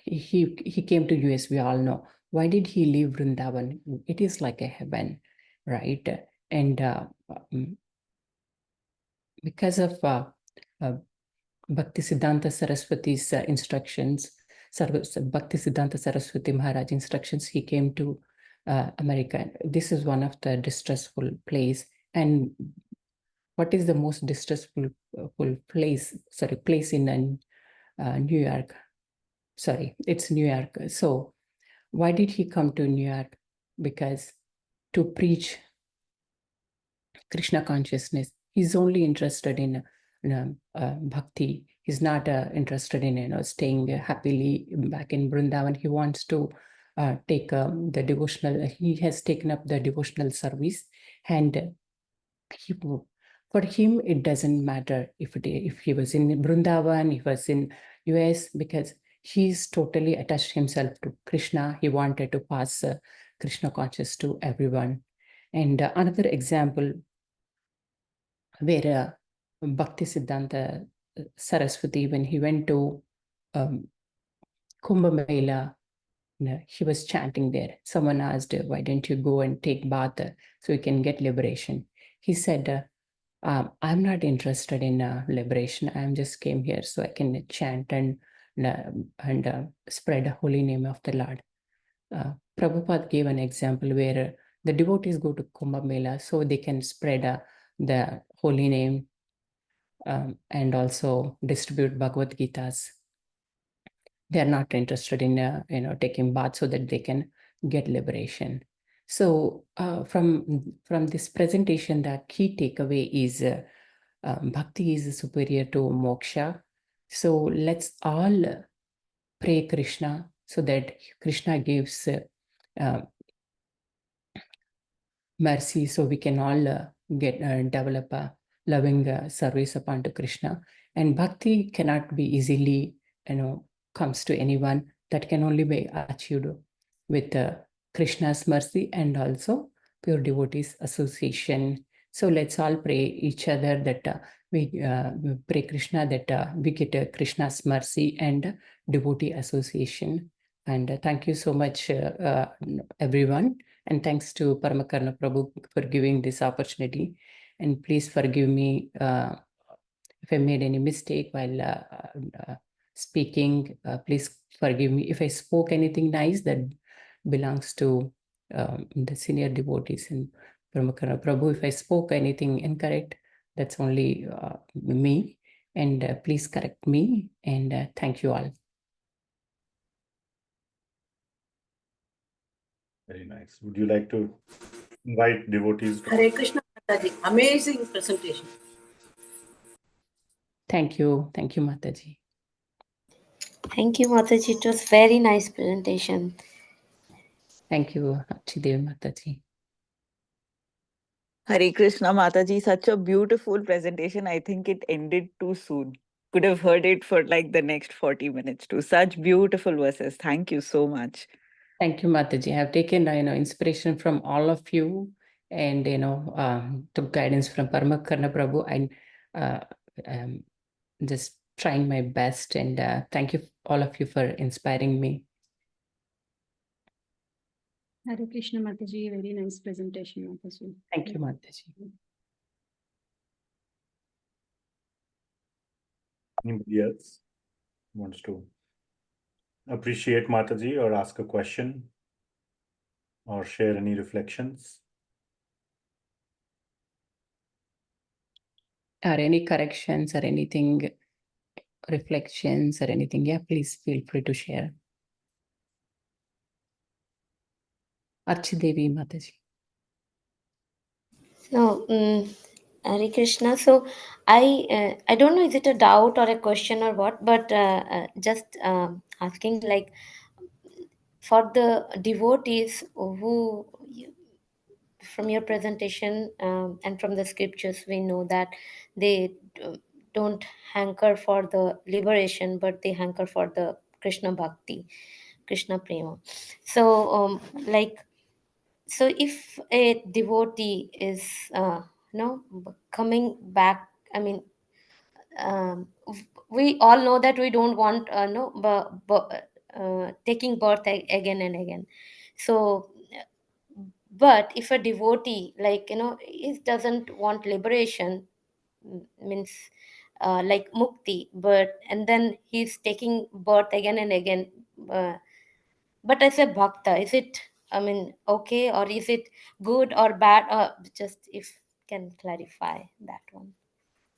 he came to US, we all know. Why did he leave Vrindavan? It is like a heaven, right? And because of Bhakti Siddhanta Saraswati's instructions, Bhakti Siddhanta Saraswati Maharaj instructions, he came to America. This is one of the distressful place. And what is the most distressful place in New York? Sorry, it's New York. So why did he come to New York? Because to preach Krishna consciousness. He's only interested in bhakti. He's not interested in staying happily back in Vrindavan. He wants to take the devotional. He has taken up the devotional service, and For him, it doesn't matter if he was in Vrindavan, if he was in US, because he's totally attached himself to Krishna. He wanted to pass Krishna conscious to everyone. And another example where Bhakti Siddhanta Saraswati, when he went to Kumbh Mela, he was chanting there. Someone asked, why don't you go and take bath so you can get liberation? He said, I'm not interested in liberation. I just came here so I can chant and spread the holy name of the Lord. Prabhupada gave an example where the devotees go to Kumbh Mela so they can spread the holy name and also distribute Bhagavad Gitas. They are not interested in taking bath so that they can get liberation. So from this presentation, the key takeaway is Bhakti is superior to moksha. So let's all pray Krishna so that Krishna gives mercy, so we can all develop a loving service upon to Krishna. And Bhakti cannot be easily, comes to anyone. That can only be achieved with Krishna's mercy and also pure devotees association. So let's all pray each other that we pray Krishna that we get Krishna's mercy and devotee association. And thank you so much, everyone. And thanks to Paramakarna Prabhu for giving this opportunity. And please forgive me if I made any mistake while speaking. Please forgive me if I spoke anything nice that belongs to the senior devotees and Paramakarna Prabhu. If I spoke anything incorrect, that's only me. And please correct me. And thank you all. Very nice. Would you like to invite devotees? Hare Krishna Mataji, amazing presentation. Thank you. Thank you, Mataji. Thank you, Mataji. It was very nice presentation. Thank you, Chidev Mataji. Hare Krishna Mataji, such a beautiful presentation. I think it ended too soon. Could have heard it for like the next 40 minutes too. Such beautiful verses. Thank you so much. Thank you, Mataji. I have taken inspiration from all of you, and took guidance from Paramakarna Prabhu, and just trying my best. And thank you all of you for inspiring me. Hare Krishna Mataji, very nice presentation, Mataji. Thank you, Mataji. Anybody else wants to appreciate Mataji or ask a question or share any reflections? Are any corrections or anything, reflections or anything? Yeah, please feel free to share. Archidevi Mataji. So, Hare Krishna. So, I don't know, is it a doubt or a question or what, but just asking, like, for the devotees who, from your presentation and from the scriptures, we know that they don't hanker for the liberation, but they hanker for the Krishna Bhakti, Krishna Prema. So, so if a devotee is coming back, I mean, we all know that we don't want taking birth again and again. So but if a devotee, he doesn't want liberation, means like mukti, and then he's taking birth again and again, but as a bhakta, is it, I mean, okay, or is it good or bad? Just if can clarify that one.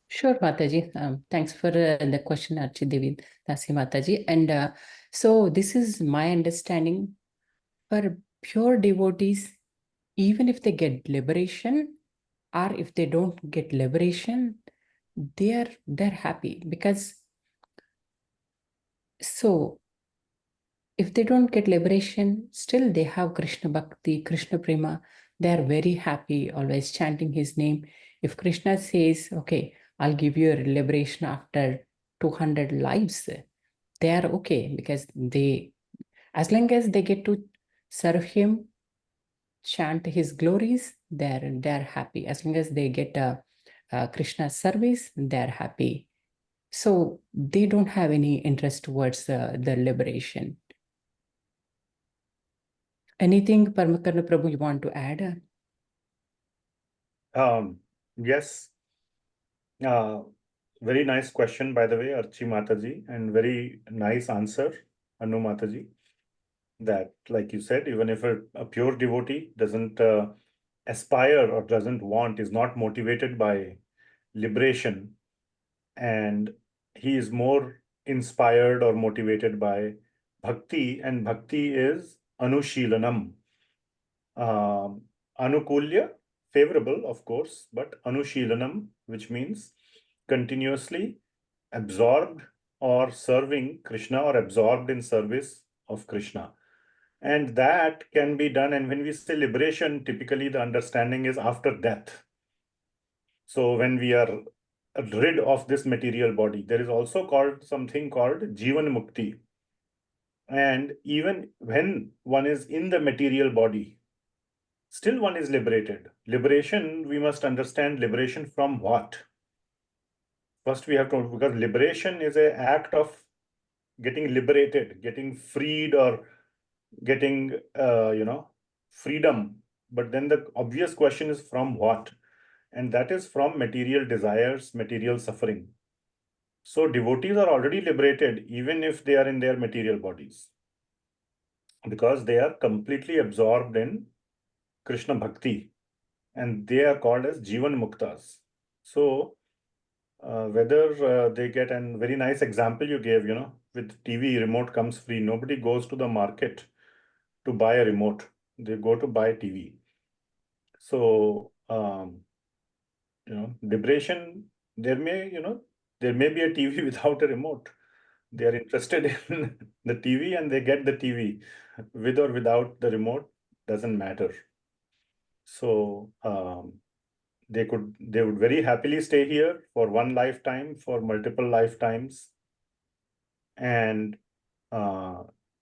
Sure, Mataji. Thanks for the question, Archidevi Dasi Mataji. And so this is my understanding. For pure devotees, even if they get liberation or if they don't get liberation, they're happy, because so if they don't get liberation, still they have Krishna Bhakti, Krishna Prema. They are very happy, always chanting his name. If Krishna says, okay, I'll give you a liberation after 200 lives, they are okay, because they, as long as they get to serve him, chant his glories, they're happy. As long as they get Krishna's service, they're happy. So they don't have any interest towards the liberation. Anything, Paramakarna Prabhu, you want to add? Yes. Very nice question, by the way, Archi Mataji, and very nice answer, Anu Mataji. That, like you said, even if a pure devotee doesn't aspire or doesn't want, is not motivated by liberation, and he is more inspired or motivated by bhakti, and bhakti is anushilanam. Anukulya, favorable, of course, but anushilanam, which means continuously absorbed or serving Krishna, or absorbed in service of Krishna. And that can be done. And when we say liberation, typically the understanding is after death. So when we are rid of this material body, there is also something called Jivan Mukti. And even when one is in the material body, still one is liberated. Liberation, we must understand liberation from what? First we have to, because liberation is an act of getting liberated, getting freed, or getting, freedom. But then the obvious question is from what? And that is from material desires, material suffering. So devotees are already liberated even if they are in their material bodies, because they are completely absorbed in Krishna Bhakti, and they are called as Jivan Muktas. So whether they get, and very nice example you gave, with TV, remote comes free. Nobody goes to the market to buy a remote. They go to buy TV. So, liberation, there may be a TV without a remote. They are interested in the TV and they get the TV. With or without the remote, doesn't matter. So, they would very happily stay here for one lifetime, for multiple lifetimes. And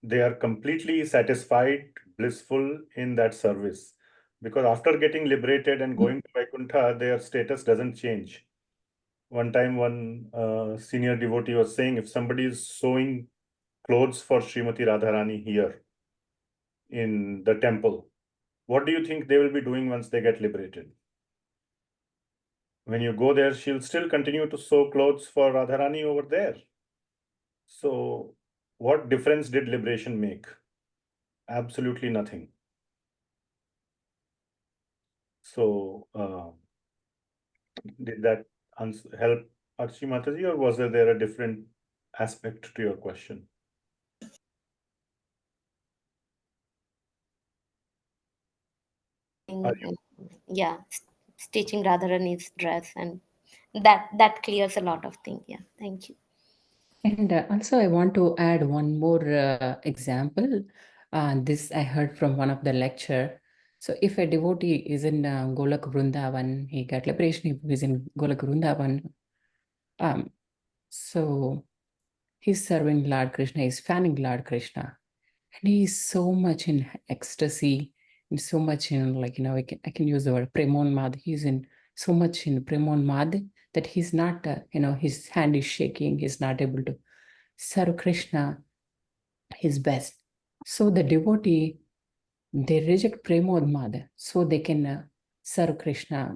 they are completely satisfied, blissful in that service. Because after getting liberated and going to Vaikuntha, their status doesn't change. One time, one senior devotee was saying, if somebody is sewing clothes for Srimati Radharani here in the temple, what do you think they will be doing once they get liberated? When you go there, she'll still continue to sew clothes for Radharani over there. So what difference did liberation make? Absolutely nothing. So did that help, Archi Mataji, or was there a different aspect to your question? Yeah, stitching Radharani's dress, and that clears a lot of things. Yeah, thank you. And also I want to add one more example. This I heard from one of the lecture. So if a devotee is in Golak Vrindavan, he got liberation, he is in Golak Vrindavan. So he's serving Lord Krishna, he's fanning Lord Krishna. And he's so much in ecstasy, and so much in, I can use the word premonmad. He's in so much in premonmad that he's not, his hand is shaking, he's not able to serve Krishna his best. So the devotee, they reject premonmad so they can serve Krishna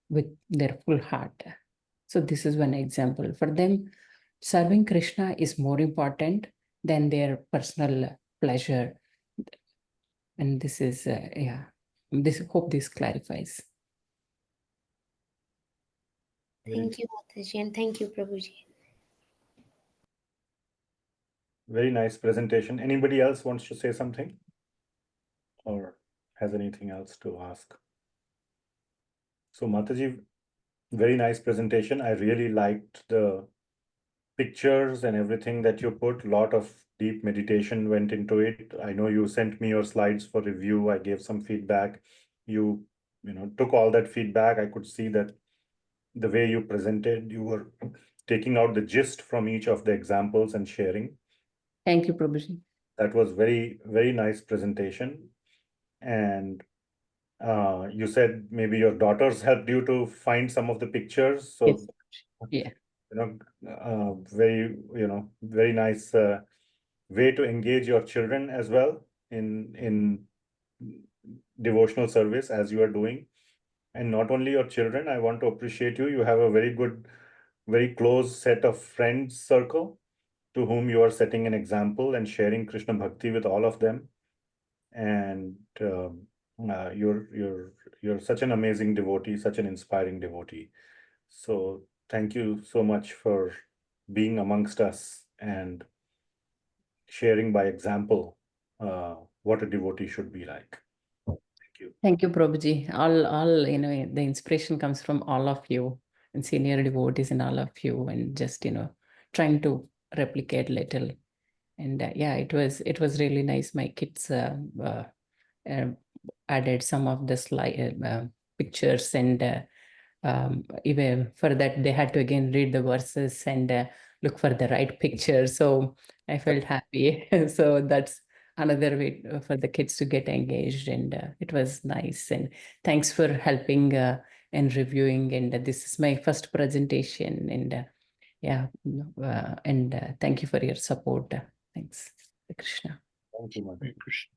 with their full heart. So this is one example. For them, serving Krishna is more important than their personal pleasure. And this is, hope this clarifies. Thank you, Mataji, and thank you, Prabhuji. Very nice presentation. Anybody else wants to say something or has anything else to ask? So Mataji, very nice presentation. I really liked the pictures and everything that you put. A lot of deep meditation went into it. I know you sent me your slides for review. I gave some feedback. You took all that feedback. I could see that the way you presented. You were taking out the gist from each of the examples and sharing. Thank you, Prabhuji. That was very, very nice presentation. And you said maybe your daughters helped you to find some of the pictures. So, Yes. Yeah. Very nice way to engage your children as well in devotional service as you are doing. And not only your children, I want to appreciate you. You have a very good, very close set of friends circle to whom you are setting an example and sharing Krishna Bhakti with all of them. And you're such an amazing devotee, such an inspiring devotee. So thank you so much for being amongst us and sharing by example what a devotee should be like. Thank you. Thank you, Prabhuji. All the inspiration comes from all of you and senior devotees and all of you, and just trying to replicate little. And yeah, it was really nice. My kids added some of the slide pictures, and even for that they had to again read the verses and look for the right picture. So I felt happy. So that's another way for the kids to get engaged, and it was nice. And thanks for helping and reviewing. And this is my first presentation, and thank you for your support. Thanks, Krishna. Thank you, Madhu. Hare Krishna.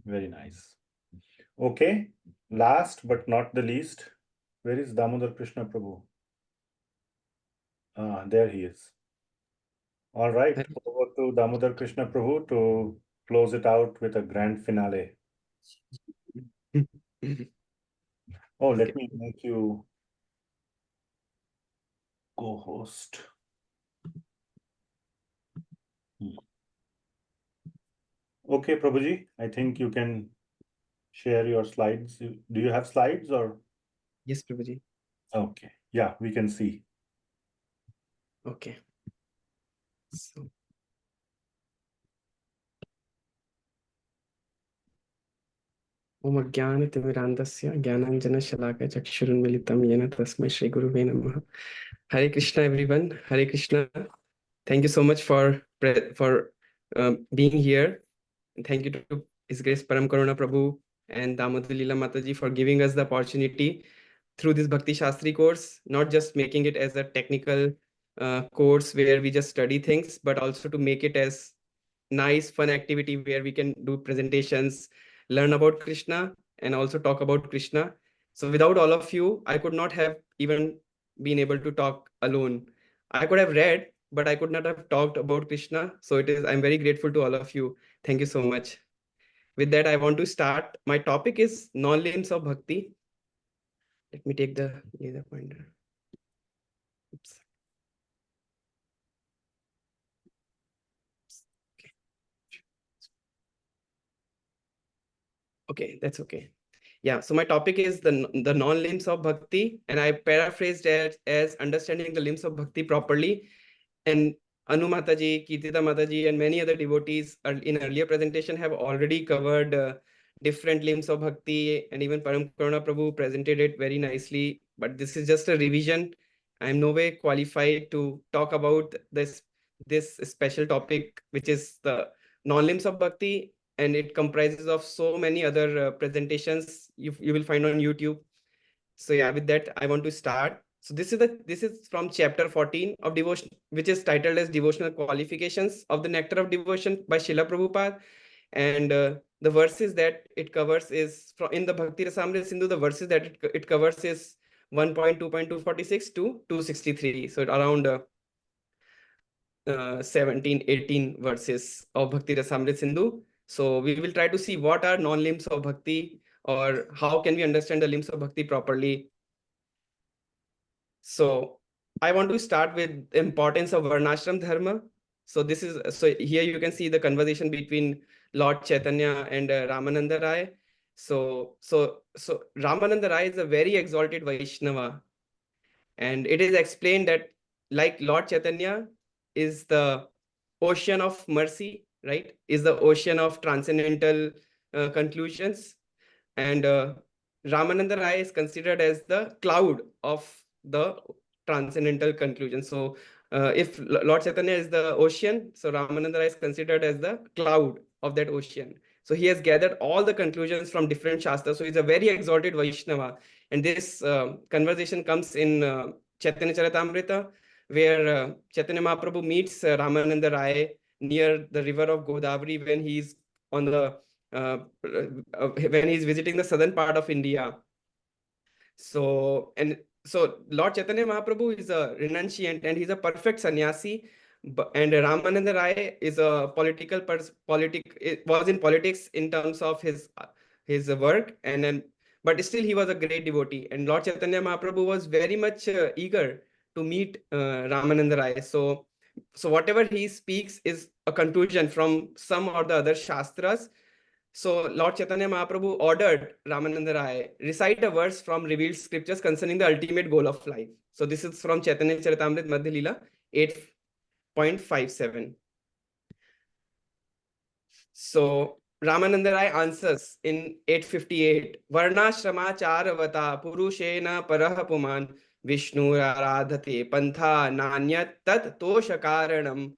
Very nice. Okay, last but not the least, where is Damodar Krishna Prabhu? There he is. All right, over to Damodar Krishna Prabhu to close it out with a grand finale. Oh, let me make you co-host. Okay, Prabhuji, I think you can share your slides. Do you have slides or? Yes, Prabhuji. Okay, yeah, we can see. Okay. So, Om Ajnanatimirandasya Jnananjana Shalaka Chakshurunmilitam Yena Tasmai Shri Guruve Namaha. Hare Krishna, everyone. Hare Krishna. Thank you so much for being here. And thank you to His Grace Param Karuna Prabhu and Damodar Leela Mataji for giving us the opportunity through this Bhakti Shastri course, not just making it as a technical course where we just study things, but also to make it as nice, fun activity where we can do presentations, learn about Krishna, and also talk about Krishna. So without all of you, I could not have even been able to talk alone. I could have read, but I could not have talked about Krishna. So I'm very grateful to all of you. Thank you so much. With that, I want to start. My topic is non-limbs of bhakti. Let me take the laser pointer. Oops. Okay, that's okay. Yeah, so my topic is the non-limbs of bhakti, and I paraphrased it as understanding the limbs of bhakti properly. And Anu Mataji, Kirtita Mataji, and many other devotees in earlier presentation have already covered different limbs of bhakti, and even Param Karuna Prabhu presented it very nicely. But this is just a revision. I am no way qualified to talk about this special topic, which is the non-limbs of bhakti, and it comprises of so many other presentations you will find on YouTube. So yeah, with that, I want to start. So this is from chapter 14 of devotion, which is titled as Devotional Qualifications of the Nectar of Devotion by Srila Prabhupada. And the verses that it covers is from in the Bhakti Rasamrita Sindhu. The verses that it covers is 1.2.246 to 263. So around 17, 18 verses of Bhakti Rasamrita Sindhu. So we will try to see what are non-limbs of bhakti, or how can we understand the limbs of bhakti properly. So I want to start with the importance of Varnashram Dharma. So here you can see the conversation between Lord Chaitanya and Ramananda Rai. So Ramananda Rai is a very exalted Vaishnava, and it is explained that like Lord Chaitanya is the ocean of mercy, right? Is the ocean of transcendental conclusions, and Ramananda Rai is considered as the cloud of the transcendental conclusion. So if Lord Chaitanya is the ocean, so Ramananda Rai is considered as the cloud of that ocean. So he has gathered all the conclusions from different Shastras. So he's a very exalted Vaishnava. And this conversation comes in Chaitanya Charitamrita, where Chaitanya Mahaprabhu meets Ramananda Rai near the river of Godavari when he's on the when he's visiting the southern part of India. So Lord Chaitanya Mahaprabhu is a renunciant and he's a perfect sannyasi. And Ramananda Rai is a was in politics in terms of his work, and then but still he was a great devotee. And Lord Chaitanya Mahaprabhu was very much eager to meet Ramananda Rai. So whatever he speaks is a conclusion from some or the other shastras. So Lord Chaitanya Mahaprabhu ordered Ramananda Rai recite a verse from revealed scriptures concerning the ultimate goal of life. So this is from Chaitanya Charitamrita Madhya Leela 8.57. So Ramananda Rai answers in 858, Varna Shrama Charavata Purushena Parah Puman Vishnu Aradhate Pantha Nanyat Tat Tosha Karanam.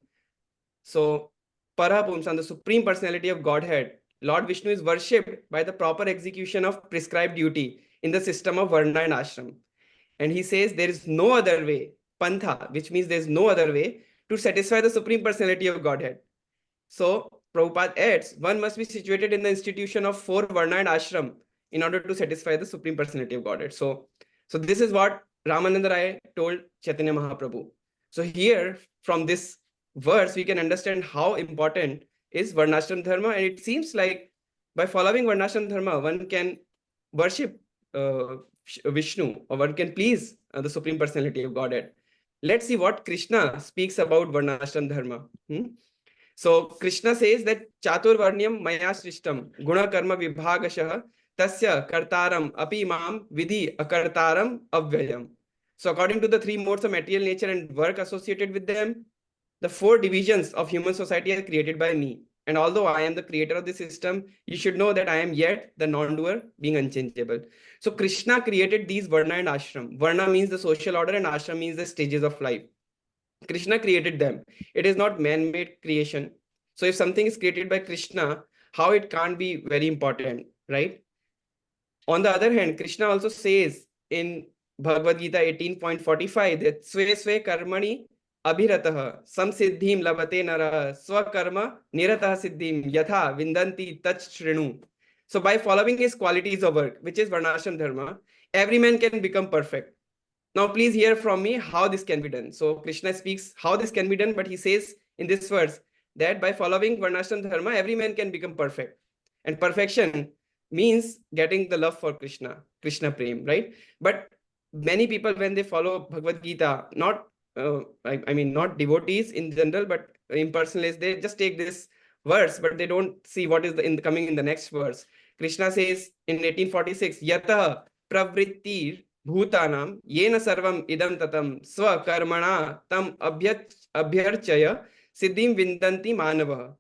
So Parahapumsan, the Supreme Personality of Godhead, Lord Vishnu is worshipped by the proper execution of prescribed duty in the system of Varna and Ashram. And he says there is no other way, Pantha, which means there is no other way to satisfy the Supreme Personality of Godhead. So Prabhupada adds, one must be situated in the institution of 4 Varna and Ashram in order to satisfy the Supreme Personality of Godhead. So this is what Ramananda Rai told Chaitanya Mahaprabhu. So here, from this verse, we can understand how important is Varnashram Dharma. And it seems like by following Varnashram Dharma, one can worship Vishnu, or one can please the Supreme Personality of Godhead. Let's see what Krishna speaks about Varnashram Dharma. So Krishna says that Chatur Varnyam Maya Srishtam Guna Karma Vibhagashah Tasya Kartaram Api Mam Vidhi Akartaram Avyayam. So according to the 3 modes of material nature and work associated with them, the 4 divisions of human society are created by me. And although I am the creator of the system, you should know that I am yet the non-doer, being unchangeable. So Krishna created these Varna and Ashram. Varna means the social order and Ashram means the stages of life. Krishna created them. It is not man-made creation. So if something is created by Krishna, how it can't be very important, right? On the other hand, Krishna also says in Bhagavad Gita 18.45 that Sve Sve Karmani Abhiratah Samsiddhim Labate Nara Swakarma Niratah Siddhim Yatha Vindanti Tach Shrinu. So by following his qualities of work, which is Varnashram Dharma, every man can become perfect. Now, please hear from me how this can be done. So Krishna speaks how this can be done, but he says in this verse that by following Varnashram Dharma, every man can become perfect. And perfection means getting the love for Krishna Prem, right? But many people, when they follow Bhagavad Gita, not not devotees in general, but impersonalists, they just take this verse, but they don't see what is coming in the next verse. Krishna says in 1846, Yata pravrittir Bhutanam yena sarvam idam tatam swakarmana tam abhyarchaya siddhim vindanti manava.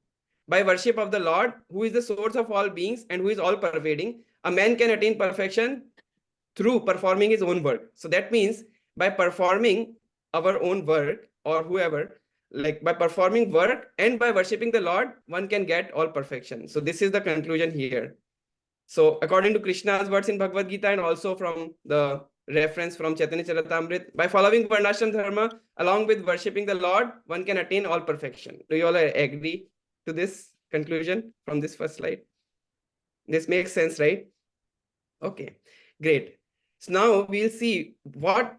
By worship of the Lord, who is the source of all beings and who is all pervading, a man can attain perfection through performing his own work. So that means by performing our own work, or whoever, like by performing work and by worshipping the Lord, one can get all perfection. So this is the conclusion here. So according to Krishna's words in Bhagavad Gita and also from the reference from Chaitanya Charitamrita, by following Varnashram Dharma along with worshipping the Lord, one can attain all perfection. Do you all agree to this conclusion from this first slide? This makes sense, right? Okay, great. So now we'll see what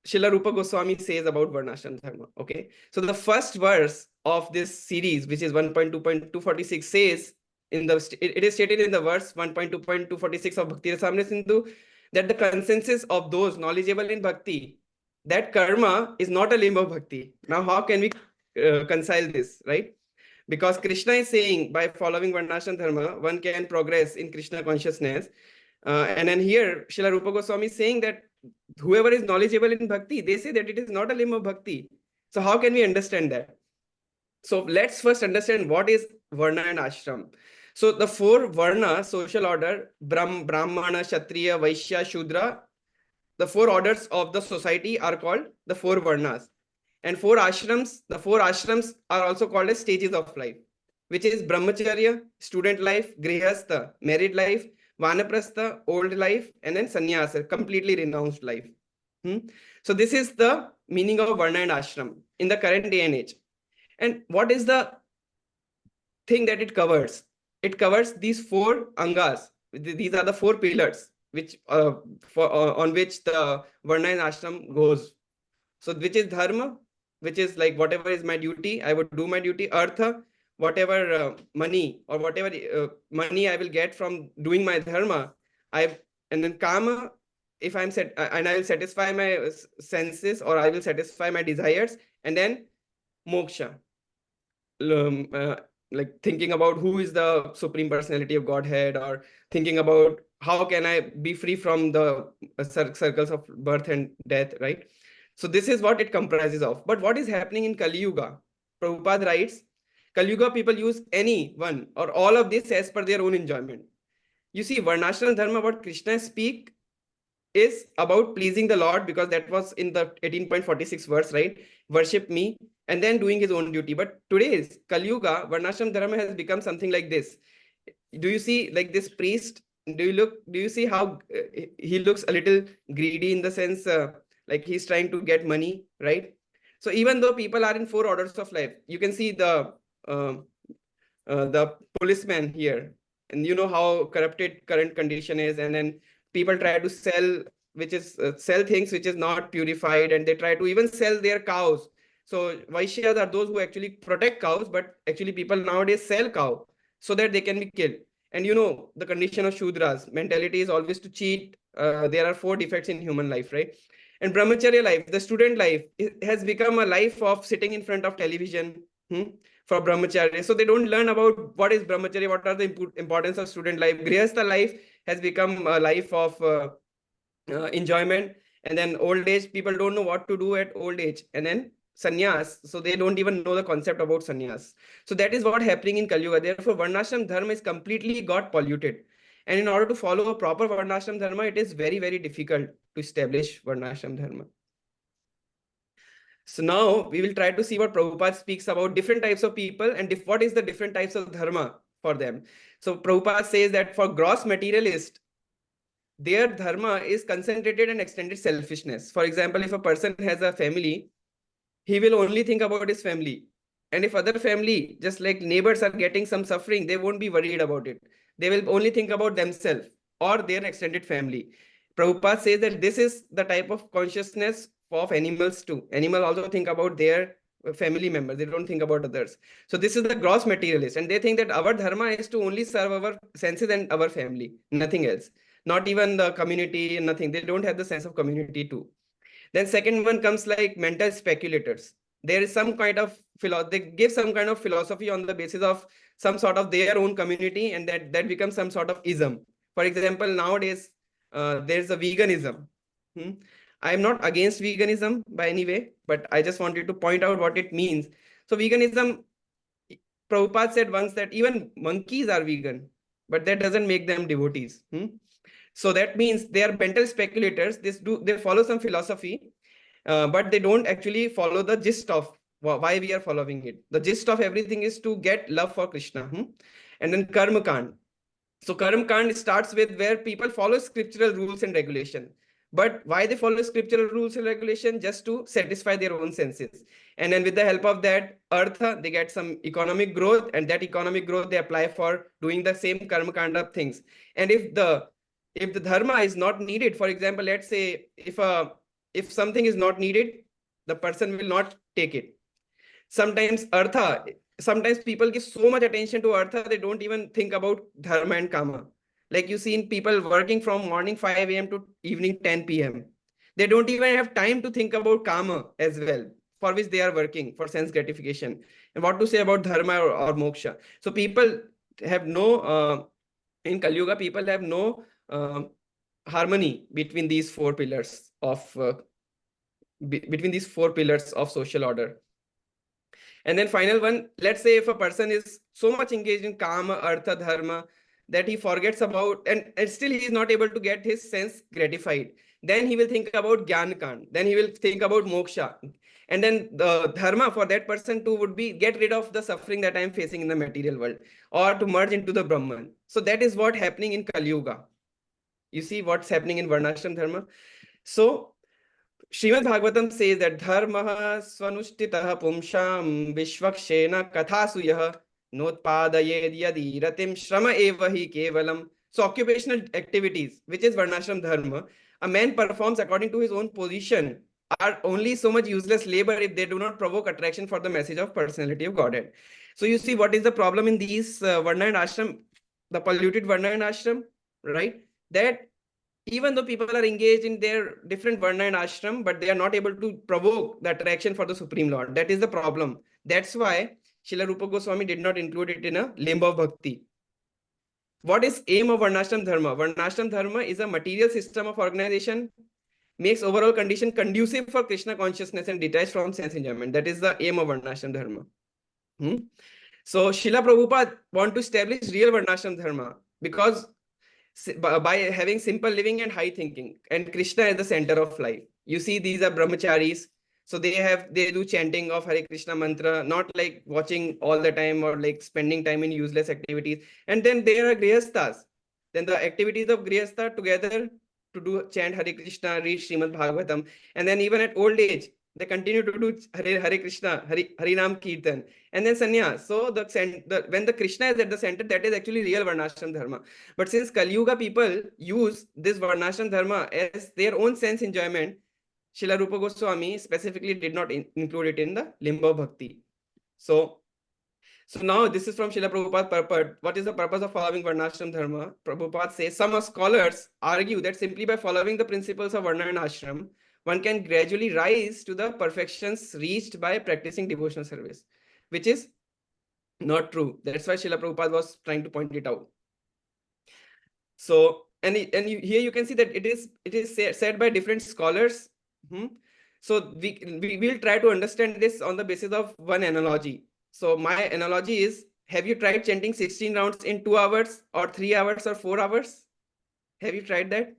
Srila Rupa Goswami says about Varnashram Dharma. Okay, so the first verse of this series, which is 1.2.246, says it is stated in the verse 1.2.246 of Bhakti Rasamrita Sindhu that the consensus of those knowledgeable in bhakti that karma is not a limb of bhakti. Now, how can we reconcile this, right? Because Krishna is saying by following Varnashram Dharma, one can progress in Krishna consciousness. And then here, Srila Rupa Goswami is saying that whoever is knowledgeable in bhakti, they say that it is not a limb of bhakti. So how can we understand that? So let's first understand what is Varna and Ashram. So the 4 varna social order, Brahmana, Kshatriya, Vaishya, Shudra, the 4 orders of the society are called the 4 varnas. And 4 ashrams, the 4 ashrams are also called as stages of life, which is brahmacharya, student life, grihastha, married life, vanaprastha, old life, and then sannyasa, completely renounced life. So this is the meaning of varna and ashram in the current day and age. And what is the thing that it covers? It covers these 4 angas. These are the 4 pillars which on which the varna and ashram goes. So which is dharma, which is like whatever is my duty, I would do my duty. Artha, whatever money or whatever money I will get from doing my dharma, and then kama, if I'm set and I will satisfy my senses or I will satisfy my desires, and then moksha, like thinking about who is the supreme personality of Godhead, or thinking about how can I be free from the circles of birth and death, right? So this is what it comprises of. But what is happening in Kali Yuga? Prabhupada writes, Kali Yuga people use any one or all of this as per their own enjoyment. You see, Varnashram Dharma, what Krishna speak is about pleasing the Lord, because that was in the 18.46 verse, right? Worship me, and then doing his own duty. But today's Kali Yuga, Varnashram Dharma has become something like this. Do you see like this priest? Do you see how he looks a little greedy, in the sense like he's trying to get money, right? So even though people are in 4 orders of life, you can see the policeman here, and you know how corrupted current condition is, and then people try to sell, which is sell things which is not purified, and they try to even sell their cows. So Vaishyas are those who actually protect cows, but actually people nowadays sell cow so that they can be killed. And you know the condition of Shudras, mentality is always to cheat. There are 4 defects in human life, right? And brahmacharya life, the student life, has become a life of sitting in front of television for brahmacharya. So they don't learn about what is brahmacharya, what are the importance of student life. Grihastha life has become a life of enjoyment. And then old age, people don't know what to do at old age. And then sannyas, so they don't even know the concept about sannyas. So that is what happening in Kali Yuga. Therefore, Varnashram Dharma is completely got polluted. And in order to follow a proper Varnashram Dharma, it is very, very difficult to establish Varnashram Dharma. So now we will try to see what Prabhupada speaks about different types of people and what is the different types of dharma for them. So Prabhupada says that for gross materialist, their dharma is concentrated and extended selfishness. For example, if a person has a family, he will only think about his family. And if other family, just like neighbors, are getting some suffering, they won't be worried about it. They will only think about themselves or their extended family. Prabhupada says that this is the type of consciousness of animals too. Animals also think about their family members. They don't think about others. So this is the gross materialist. And they think that our dharma is to only serve our senses and our family, nothing else. Not even the community, nothing. They don't have the sense of community too. Then second one comes like mental speculators. There is some kind of they give some kind of philosophy on the basis of some sort of their own community, and that becomes some sort of ism. For example, nowadays there's a veganism. I am not against veganism by any way, but I just wanted to point out what it means. So veganism, Prabhupada said once that even monkeys are vegan, but that doesn't make them devotees. So that means they are mental speculators. They follow some philosophy, but they don't actually follow the gist of why we are following it. The gist of everything is to get love for Krishna. And then Karma Kand. So Karma Kand starts with where people follow scriptural rules and regulation. But why they follow scriptural rules and regulation? Just to satisfy their own senses. And then with the help of that artha, they get some economic growth, and that economic growth they apply for doing the same karma kanda things. And if the dharma is not needed, for example, let's say if something is not needed, the person will not take it. Sometimes people give so much attention to artha, they don't even think about dharma and kama. Like you see in people working from morning 5 a.m. to evening 10 p.m. They don't even have time to think about kama as well, for which they are working for sense gratification. And what to say about dharma or moksha? So people have no, in Kali Yuga, people have no harmony between these 4 pillars of social order. And then final one, let's say if a person is so much engaged in kama, artha, dharma, that he forgets about, and still he is not able to get his sense gratified. Then he will think about Gyan Kand. Then he will think about moksha. And then the dharma for that person too would be get rid of the suffering that I am facing in the material world, or to merge into the Brahman. So that is what happening in Kali Yuga. You see what's happening in Varnashram Dharma. So Srimad Bhagavatam says that dharma swanushtitah pumsham vishwakshena kathasu yah notpadayed yadi ratim shrama eva hi kevalam. So occupational activities, which is Varnashram Dharma, a man performs according to his own position, are only so much useless labor if they do not provoke attraction for the message of personality of Godhead. So you see what is the problem in these Varna and Ashram, the polluted Varna and Ashram, right? That even though people are engaged in their different Varna and Ashram, but they are not able to provoke the attraction for the Supreme Lord. That is the problem. That's why Srila Rupa Goswami did not include it in a limb of bhakti. What is aim of Varnashram Dharma? Varnashram Dharma is a material system of organization, makes overall condition conducive for Krishna consciousness and detached from sense enjoyment. That is the aim of Varnashram Dharma. So Srila Prabhupada want to establish real Varnashram Dharma because by having simple living and high thinking, and Krishna is the center of life. You see, these are brahmacharis, so they do chanting of Hare Krishna mantra, not like watching all the time or like spending time in useless activities. And then there are grihasthas. Then the activities of grihastha together to do chant Hare Krishna, read Srimad Bhagavatam, and then even at old age they continue to do Hare Krishna, Harinam Kirtan, and then sannyas. So when the Krishna is at the center, that is actually real Varnashram Dharma. But since Kali Yuga people use this Varnashram Dharma as their own sense enjoyment, Srila Rupa Goswami specifically did not include it in the Limba Bhakti. So now this is from Srila Prabhupada's purport. What is the purpose of following Varnashram Dharma? Prabhupada says some scholars argue that simply by following the principles of Varna and Ashram, one can gradually rise to the perfections reached by practicing devotional service, which is not true. That's why Srila Prabhupada was trying to point it out. So, here you can see that it is said by different scholars. So we will try to understand this on the basis of one analogy. So my analogy is, have you tried chanting 16 rounds in 2 hours or 3 hours or 4 hours? Have you tried that?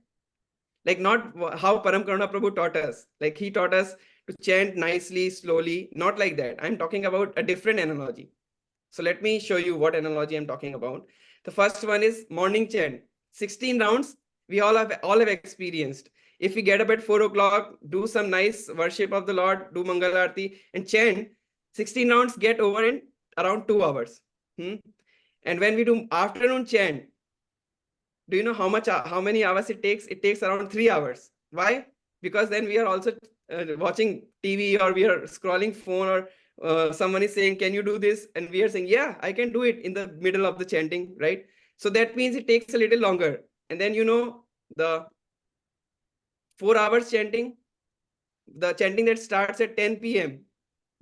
Like not how Param Karuna Prabhu taught us. Like he taught us to chant nicely, slowly, not like that. I'm talking about a different analogy. So let me show you what analogy I'm talking about. The first one is morning chant. 16 rounds, we all have experienced. If we get up at 4 o'clock, do some nice worship of the Lord, do Mangal Aarti and chant, 16 rounds get over in around 2 hours. And when we do afternoon chant, do you know how many hours it takes? It takes around 3 hours. Why? Because then we are also watching TV, or we are scrolling phone, or someone is saying, can you do this? And we are saying, yeah, I can do it in the middle of the chanting, right? So that means it takes a little longer. And then, the 4 hours chanting, the chanting that starts at 10 p.m.,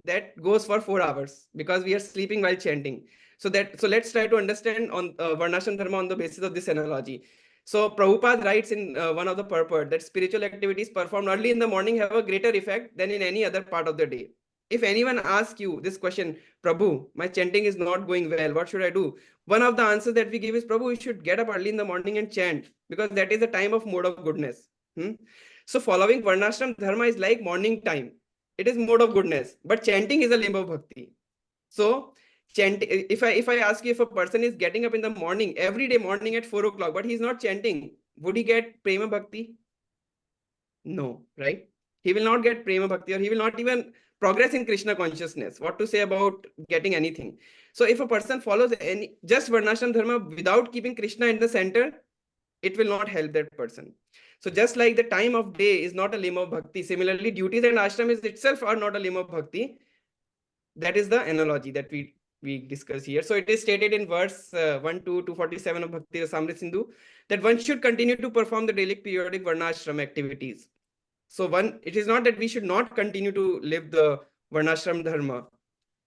that goes for 4 hours because we are sleeping while chanting. So let's try to understand on Varnashram Dharma on the basis of this analogy. So Prabhupada writes in one of the purport that spiritual activities performed early in the morning have a greater effect than in any other part of the day. If anyone asks you this question, Prabhu, my chanting is not going well, what should I do? One of the answers that we give is, Prabhu, you should get up early in the morning and chant, because that is the time of mode of goodness. So following Varnashram Dharma is like morning time. It is mode of goodness, but chanting is a limb of bhakti. So if I ask you, if a person is getting up in the morning, every day morning at 4 o'clock, but he's not chanting, would he get prema bhakti? No, right? He will not get prema bhakti, or he will not even progress in Krishna consciousness. What to say about getting anything? So if a person follows just Varnashram Dharma without keeping Krishna in the center, it will not help that person. So just like the time of day is not a limb of bhakti, similarly duties and ashram is itself are not a limb of bhakti. That is the analogy that we discuss here. So it is stated in verse 1 to 247 of Bhakti Rasamrita Sindhu that one should continue to perform the daily periodic varnashram activities. So it is not that we should not continue to live the varnashram dharma.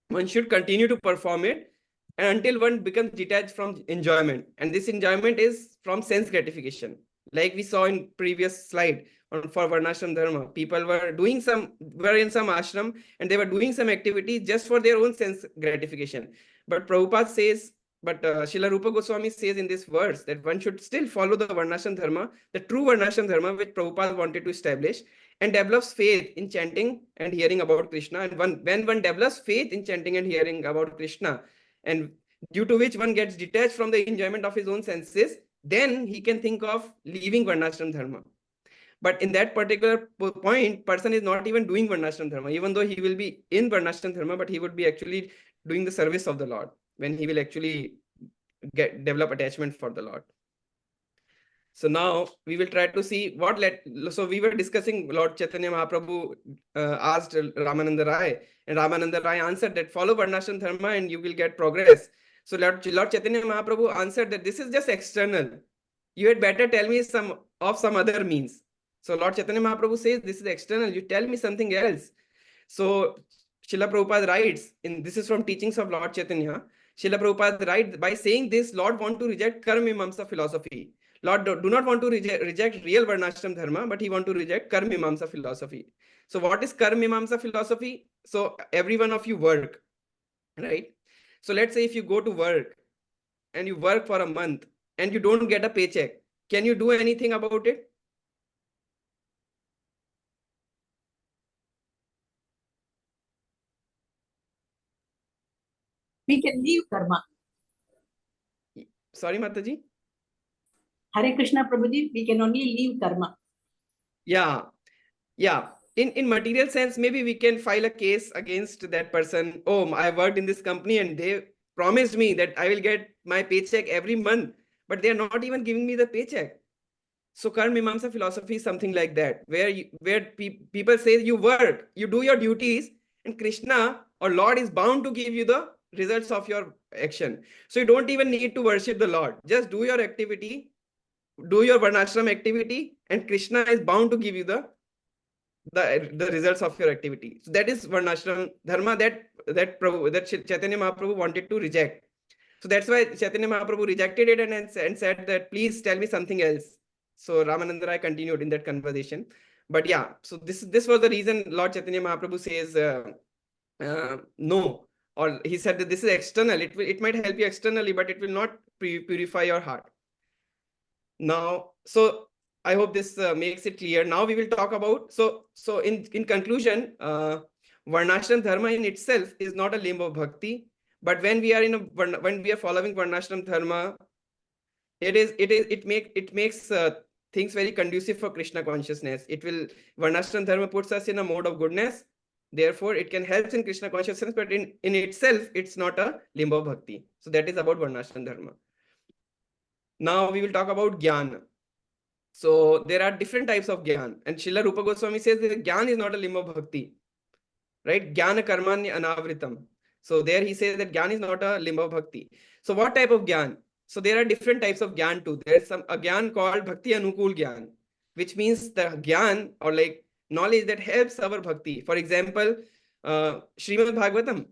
One should continue to perform it, and until one becomes detached from enjoyment. And this enjoyment is from sense gratification. Like we saw in previous slide, for Varnashram Dharma. People were in some ashram and they were doing some activity just for their own sense gratification. But Prabhupada says, Srila Rupa Goswami says in this verse that one should still follow the Varnashram Dharma, the true Varnashram Dharma which Prabhupada wanted to establish, and develops faith in chanting and hearing about Krishna. And when one develops faith in chanting and hearing about Krishna, and due to which one gets detached from the enjoyment of his own senses, then he can think of leaving Varnashram Dharma. But in that particular point, person is not even doing Varnashram Dharma, even though he will be in Varnashram Dharma, but he would be actually doing the service of the Lord when he will actually develop attachment for the Lord. So now we will try to see so we were discussing Lord Chaitanya Mahaprabhu asked Ramananda Rai, and Ramananda Rai answered that follow Varnashram Dharma and you will get progress. So Lord Chaitanya Mahaprabhu answered that this is just external. You had better tell me some other means. So Lord Chaitanya Mahaprabhu says this is external. You tell me something else. So Srila Prabhupada writes, this is from teachings of Lord Chaitanya. Srila Prabhupada writes, by saying this, Lord want to reject Karma Mimamsa philosophy. Lord do not want to reject real Varnashram Dharma, but he want to reject Karma Mimamsa philosophy. So what is Karma Mimamsa philosophy? So every one of you work, right? So let's say if you go to work and you work for a month and you don't get a paycheck, can you do anything about it? We can leave karma. Sorry, Mataji? Hare Krishna Prabhuji, we can only leave karma. Yeah. In material sense, maybe we can file a case against that person. Oh, I worked in this company and they promised me that I will get my paycheck every month, but they are not even giving me the paycheck. So Karma Mimamsa philosophy is something like that, where people say you work, you do your duties, and Krishna or Lord is bound to give you the results of your action. So you don't even need to worship the Lord. Just do your activity, do your Varnashram activity, and Krishna is bound to give you the results of your activity. So that is Varnashram Dharma that Chaitanya Mahaprabhu wanted to reject. So that's why Chaitanya Mahaprabhu rejected it and said that please tell me something else. So Ramananda Rai continued in that conversation. But yeah, so this was the reason Lord Chaitanya Mahaprabhu says no, or he said that this is external. It might help you externally, but it will not purify your heart. Now, so I hope this makes it clear. Now we will talk about, so in conclusion, Varnashram Dharma in itself is not a limb of bhakti, but when we are following Varnashram Dharma, it makes things very conducive for Krishna consciousness. Varnashram Dharma puts us in a mode of goodness. Therefore, it can help in Krishna consciousness, but in itself, it's not a limb of bhakti. So that is about Varnashram Dharma. Now we will talk about Jnana. So there are different types of Gyan. And Srila Rupa Goswami says that Gyan is not a limb of bhakti. Right? Jnana karmanya anavritam. So there he says that Gyan is not a limb of bhakti. So what type of Gyan? So there are different types of Gyan too. There is a Gyan called Bhakti Anukul Gyan, which means the Gyan or like knowledge that helps our bhakti. For example, Srimad Bhagavatam,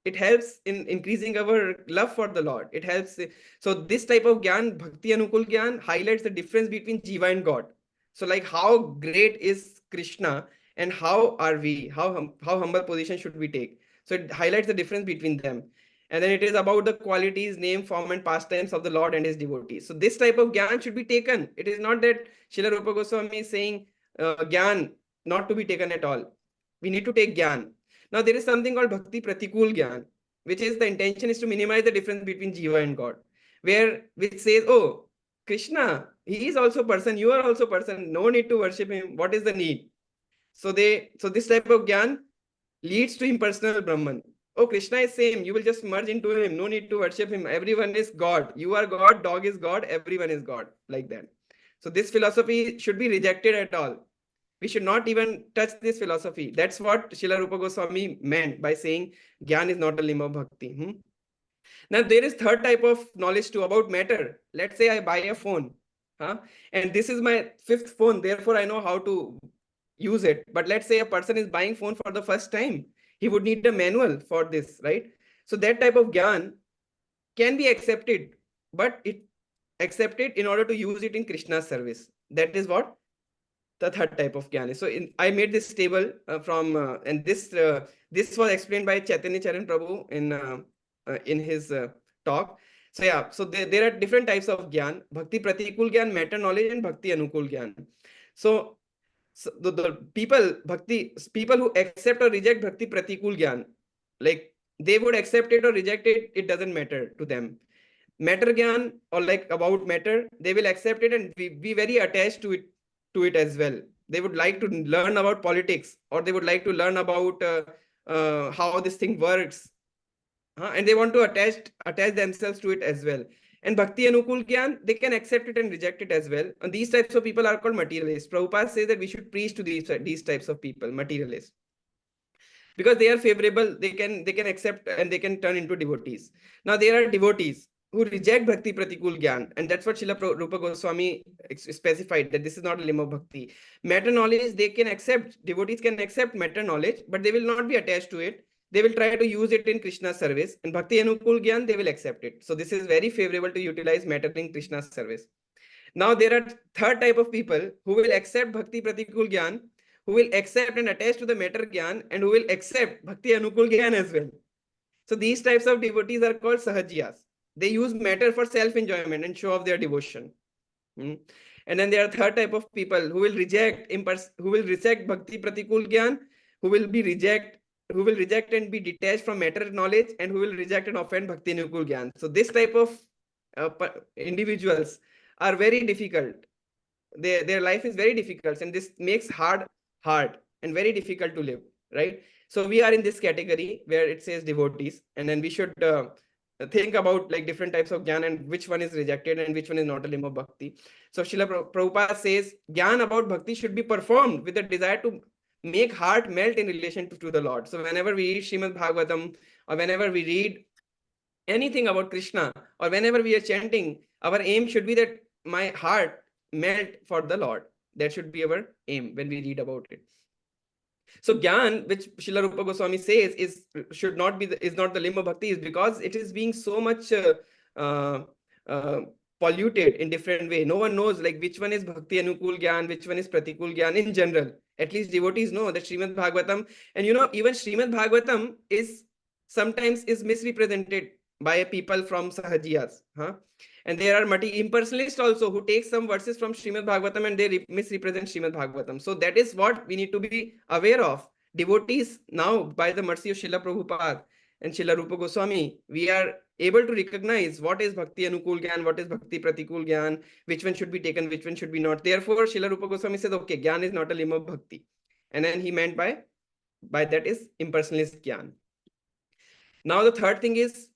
it helps in increasing our love for the Lord. It helps. So this type of Gyan, Bhakti Anukul Gyan, highlights the difference between Jiva and God. So like how great is Krishna and how are we, how humble position should we take. So it highlights the difference between them. And then it is about the qualities, name, form and pastimes of the Lord and his devotees. So this type of Gyan should be taken. It is not that Srila Rupa Goswami is saying Gyan not to be taken at all. We need to take Gyan. Now there is something called Bhakti Pratikul Gyan, which is the intention is to minimize the difference between Jiva and God, which says, oh, Krishna, he is also person, you are also person, no need to worship him, what is the need? So this type of Gyan leads to impersonal Brahman. Oh, Krishna is same, you will just merge into him, no need to worship him, everyone is God, you are God, dog is God, everyone is God, like that. So this philosophy should be rejected at all. We should not even touch this philosophy. That's what Srila Rupa Goswami meant by saying Gyan is not a limb of bhakti. Now there is third type of knowledge too about matter. Let's say I buy a phone, and this is my fifth phone, therefore I know how to use it. But let's say a person is buying phone for the first time, he would need a manual for this, right? So that type of Gyan can be accepted, but it accepted in order to use it in Krishna's service. That is what the third type of jnana. So I made this table from and this was explained by Chaitanya Charan Prabhu in his talk. So yeah, so there are different types of gyan: bhakti pratikul gyan, matter knowledge, and bhakti anukul gyan. So the people who accept or reject bhakti pratikul gyan, like they would accept it or reject it, it doesn't matter to them. Matter gyan, or like about matter, they will accept it and be very attached to it as well. They would like to learn about politics, or they would like to learn about how this thing works, and they want to attach themselves to it as well. And bhakti anukul gyan, they can accept it and reject it as well. And these types of people are called materialists. Prabhupada says that we should preach to these types of people, materialists, because they are favorable. They can accept and they can turn into devotees. Now there are devotees who reject bhakti pratikul gyan, and that's what Srila Rupa Goswami specified, that this is not a limb of bhakti. Matter knowledge, they can accept, devotees can accept matter knowledge, but they will not be attached to it. They will try to use it in Krishna's service. And bhakti anukul gyan, they will accept it. So this is very favorable to utilize matter in Krishna's service. Now there are third type of people who will accept bhakti pratikul gyan, who will accept and attach to the matter gyan, and who will accept bhakti anukul gyan as well. So these types of devotees are called sahajiyas. They use matter for self-enjoyment and show off their devotion. And then there are third type of people who will reject bhakti pratikul gyan, who will reject and be detached from matter knowledge, and who will reject and offend bhakti anukul gyan. So this type of individuals are very difficult. Their life is very difficult, and this makes hard and very difficult to live, right? So we are in this category where it says devotees, and then we should think about like different types of gyan and which one is rejected and which one is not a limb of bhakti. So Srila Prabhupada says gyan about bhakti should be performed with the desire to make heart melt in relation to the Lord. So whenever we read Srimad Bhagavatam, or whenever we read anything about Krishna, or whenever we are chanting, our aim should be that my heart melt for the Lord. That should be our aim when we read about it. So gyan, which Srila Rupa Goswami says is not the limb of bhakti, is because it is being so much polluted in different way. No one knows like which one is bhakti anukul gyan, which one is pratikul gyan in general. At least devotees know that Srimad Bhagavatam, and even Srimad Bhagavatam is sometimes misrepresented by people from sahajiyas. And there are impersonalists also who take some verses from Srimad Bhagavatam and they misrepresent Srimad Bhagavatam. So that is what we need to be aware of. Devotees now, by the mercy of Srila Prabhupada and Srila Rupa Goswami, we are able to recognize what is bhakti anukul gyan, what is bhakti pratikul gyan, which one should be taken, which one should be not. Therefore, Srila Rupa Goswami says, okay, gyan is not a limb of bhakti. And then he meant by that is impersonalist gyan. Now the third thing is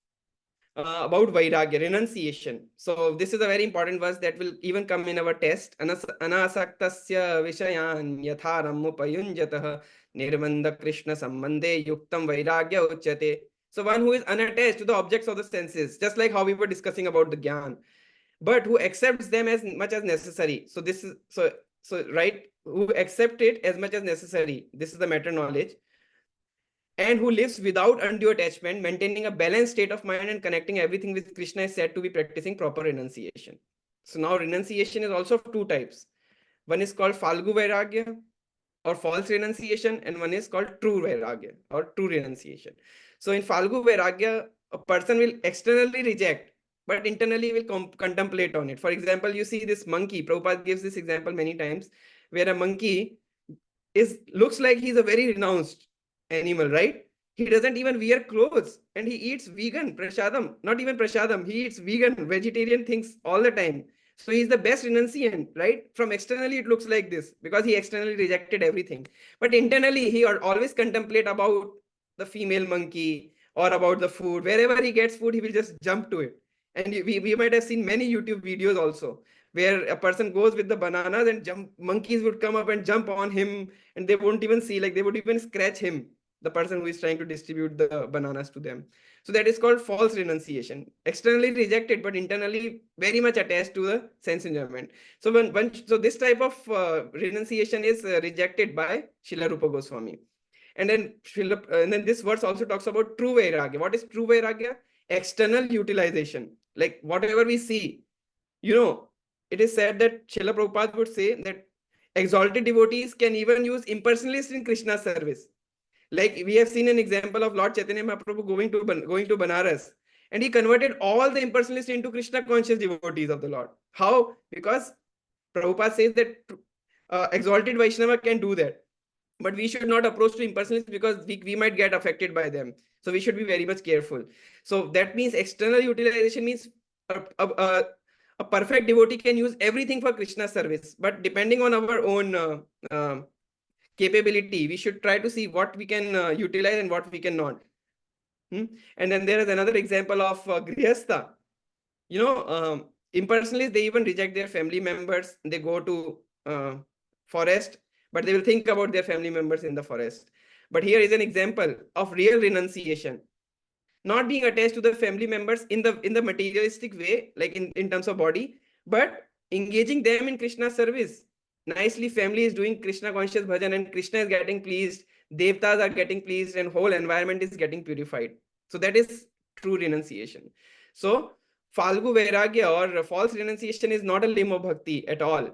about vairagya, renunciation. So this is a very important verse that will even come in our test. Anasaktasya vishayan yatharam upayunjatah nirmanda krishna sambandhe yuktam vairagya uchyate. So one who is unattached to the objects of the senses, just like how we were discussing about the gyan, but who accepts them as much as necessary. So this is so right, who accept it as much as necessary. This is the matter knowledge. And who lives without undue attachment, maintaining a balanced state of mind and connecting everything with Krishna is said to be practicing proper renunciation. So now renunciation is also of two types. One is called Falgu Vairagya, or false renunciation, and one is called true Vairagya, or true renunciation. So in Falgu Vairagya, a person will externally reject, but internally will contemplate on it. For example, you see this monkey, Prabhupada gives this example many times, where a monkey looks like he's a very renounced animal, right? He doesn't even wear clothes, and he eats vegan prasadam, not even prasadam, he eats vegan vegetarian things all the time. So he's the best renunciant, right? From externally it looks like this because he externally rejected everything, but internally he always contemplate about the female monkey or about the food. Wherever he gets food, he will just jump to it. And we might have seen many YouTube videos also where a person goes with the bananas and monkeys would come up and jump on him, and they won't even see, like they would even scratch him, the person who is trying to distribute the bananas to them. So that is called false renunciation. Externally rejected, but internally very much attached to the sense enjoyment. So so this type of renunciation is rejected by Srila Rupa Goswami. And then this verse also talks about true vairagya. What is true vairagya? External utilization. Like whatever we see, it is said that Srila Prabhupada would say that Exalted devotees can even use impersonalists in Krishna's service. Like we have seen an example of Lord Chaitanya Mahaprabhu going to Banaras, and he converted all the impersonalists into Krishna conscious devotees of the Lord. How? Because Prabhupada says that exalted Vaishnava can do that, but we should not approach to impersonalists because we might get affected by them. So we should be very much careful. So that means external utilization means a perfect devotee can use everything for Krishna service, but depending on our own capability, we should try to see what we can utilize and what we cannot. And then there is another example of Grihastha. Impersonalists, they even reject their family members. They go to forest, but they will think about their family members in the forest. But here is an example of real renunciation. Not being attached to the family members in the materialistic way, like in terms of body, but engaging them in Krishna service. Nicely, family is doing Krishna conscious bhajan and Krishna is getting pleased, devtas are getting pleased, and whole environment is getting purified. So that is true renunciation. So Falgu Vairagya or false renunciation is not a limb of bhakti at all.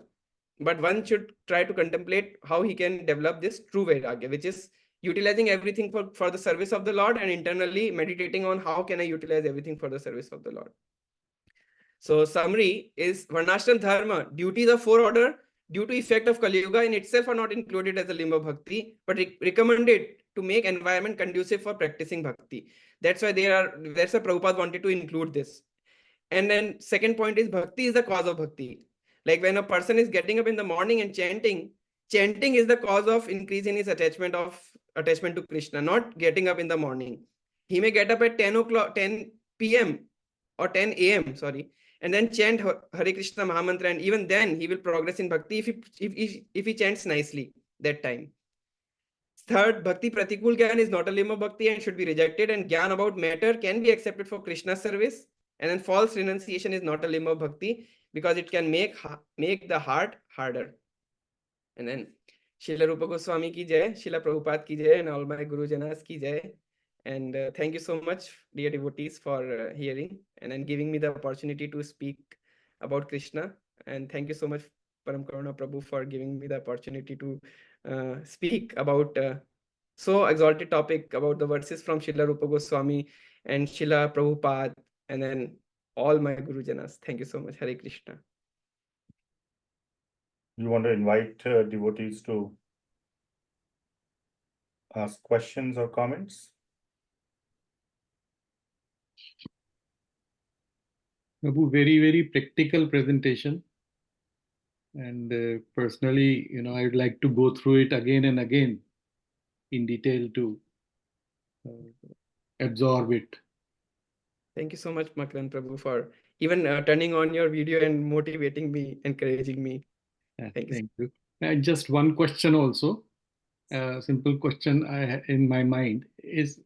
But one should try to contemplate how he can develop this true Vairagya, which is utilizing everything for the service of the Lord and internally meditating on how can I utilize everything for the service of the Lord. So summary is Varnashram Dharma, duties of four order due to effect of Kali Yuga in itself are not included as a limb of bhakti, but recommended to make environment conducive for practicing bhakti. That's why that's why Prabhupada wanted to include this. And then second point is bhakti is the cause of bhakti. Like when a person is getting up in the morning and chanting is the cause of increase in his attachment to Krishna, not getting up in the morning. He may get up at 10 p.m. or 10 a.m. sorry, and then chant Hare Krishna Mahamantra, and even then he will progress in bhakti if he chants nicely that time. Third, bhakti pratikul gyan is not a limb of bhakti and should be rejected, and gyan about matter can be accepted for Krishna service. And then false renunciation is not a limb of bhakti because it can make the heart harder. And then Srila Rupa Goswami ki jai, Srila Prabhupada ki jai, and all my Guru Janas ki jai. And thank you so much, dear devotees, for hearing and then giving me the opportunity to speak about Krishna. And thank you so much, Param Karuna Prabhu, for giving me the opportunity to speak about so exalted topic about the verses from Srila Rupa Goswami and Srila Prabhupada, and then all my Guru Janas. Thank you so much. Hare Krishna. You want to invite devotees to ask questions or comments? Prabhu, very, very practical presentation. And personally, I would like to go through it again and again in detail to absorb it. Thank you so much, Makran Prabhu, for even turning on your video and motivating me, encouraging me. Thank you. Just one question also. Simple question in my mind is,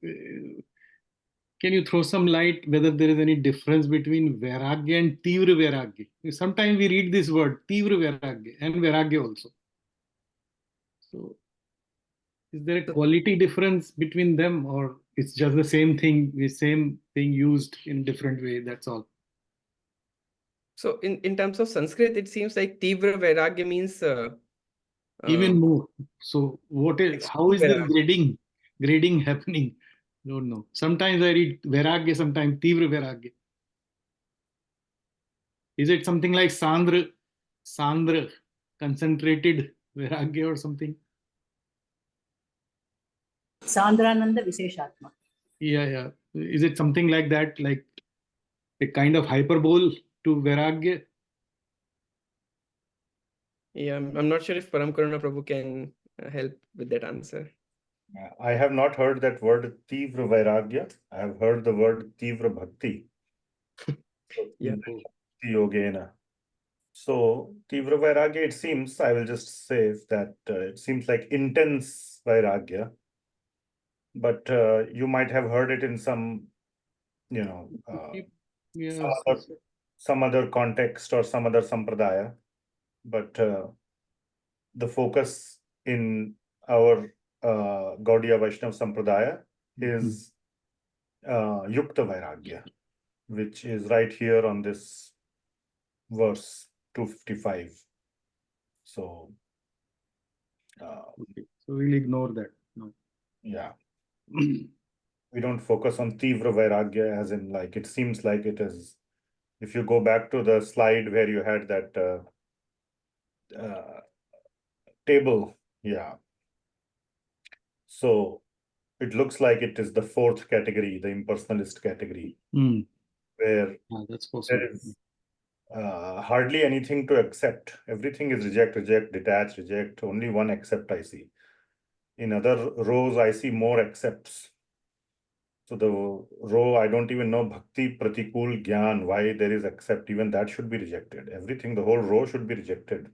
can you throw some light whether there is any difference between Vairagya and Tivra Vairagya? Sometimes we read this word, Tivra Vairagya and Vairagya also. So is there a quality difference between them, or it's just the same thing used in different way, that's all? So in terms of Sanskrit, it seems like Tivra Vairagya means even more. So how is this grading happening? Don't know. Sometimes I read Vairagya, sometimes Tivra Vairagya. Is it something like Sandra, concentrated Vairagya or something? Sandrananda Visheshatma. Yeah. Is it something like that, like a kind of hyperbole to Vairagya? Yeah, I'm not sure if Param Karuna Prabhu can help with that answer. I have not heard that word Tivra Vairagya. I have heard the word Tivra Bhakti. Yeah. Yogena. So Tivra Vairagya, it seems, I will just say that it seems like intense Vairagya. But you might have heard it in some, some other context or some other sampradaya. But the focus in our Gaudiya Vaishnava Sampradaya is Yukta Vairagya, which is right here on this verse 255. So Okay. So we'll ignore that. No. Yeah. We don't focus on Tivra Vairagya as in like, it seems like it is, if you go back to the slide where you had that table, yeah. So it looks like it is the fourth category, the impersonalist category, where that's possible. there is hardly anything to accept. Everything is reject, reject, detach, reject. Only one accept I see. In other rows, I see more accepts. So the row, I don't even know Bhakti Pratikul Gyan, why there is accept, even that should be rejected. Everything, the whole row should be rejected.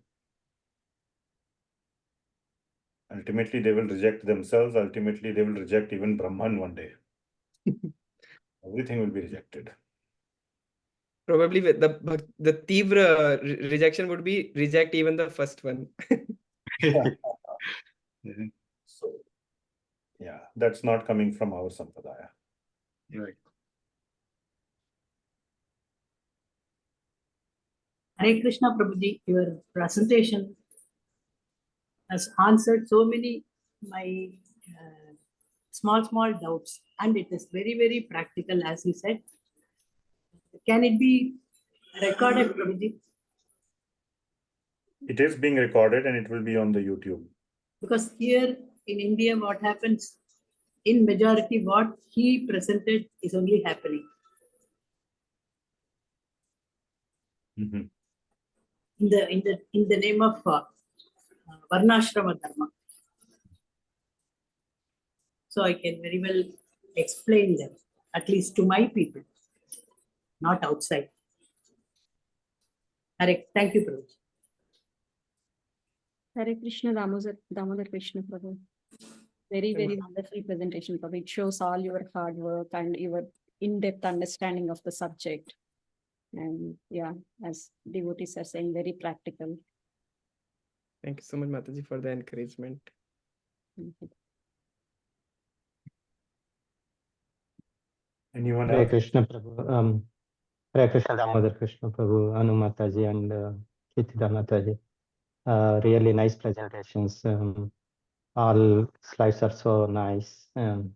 Ultimately, they will reject themselves. Ultimately, they will reject even Brahman one day. Everything will be rejected. Probably with the Tivra rejection would be reject even the first one. So, yeah, that's not coming from our Sampradaya. Right. Hare Krishna Prabhuji, your presentation has answered so many my small doubts, and it is very practical, as you said. Can it be recorded, Prabhuji? It is being recorded and it will be on the YouTube. Because here in India, what happens in majority, what he presented is only happening. Mm-hmm. In the name of Varnashrama Dharma. So I can very well explain them, at least to my people, not outside. Correct. Thank you, Prabhuji. Hare Krishna, Damodar Krishna Prabhu. Very wonderful presentation, Prabhu. It shows all your hard work and your in-depth understanding of the subject. And yeah, as devotees are saying, very practical. Thank you so much, Mataji, for the encouragement. Anyone Hare else? Krishna Prabhu. Hare Krishna Damodar Krishna Prabhu, Anu Mataji and Kitida Mataji. Really nice presentations. All slides are so nice. And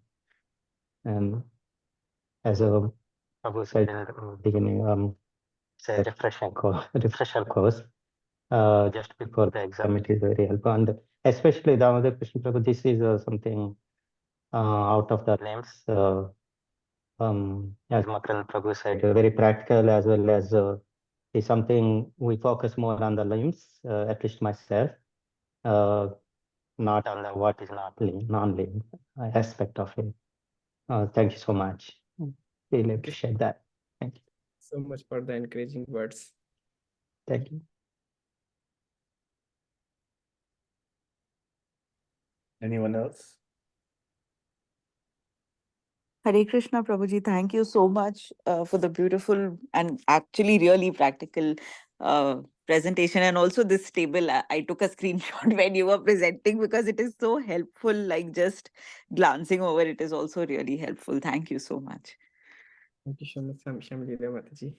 as a Prabhu said in the beginning, it's a refresher course. Just before the exam, it is very helpful. And especially Damodar Krishna Prabhu, this is something out of the limbs. As Makaran Prabhu said, very practical as well as is something we focus more on the limbs, at least myself, not on the what is not non-limb aspect of it. Thank you so much. Really appreciate that. Thank you. So much for the encouraging words. Thank you. Anyone else? Hare Krishna Prabhuji, thank you so much for the beautiful and actually really practical presentation. And also this table, I took a screenshot when you were presenting because it is so helpful, like just glancing over it is also really helpful. Thank you so much. Thank you so much, Shamlila Mataji.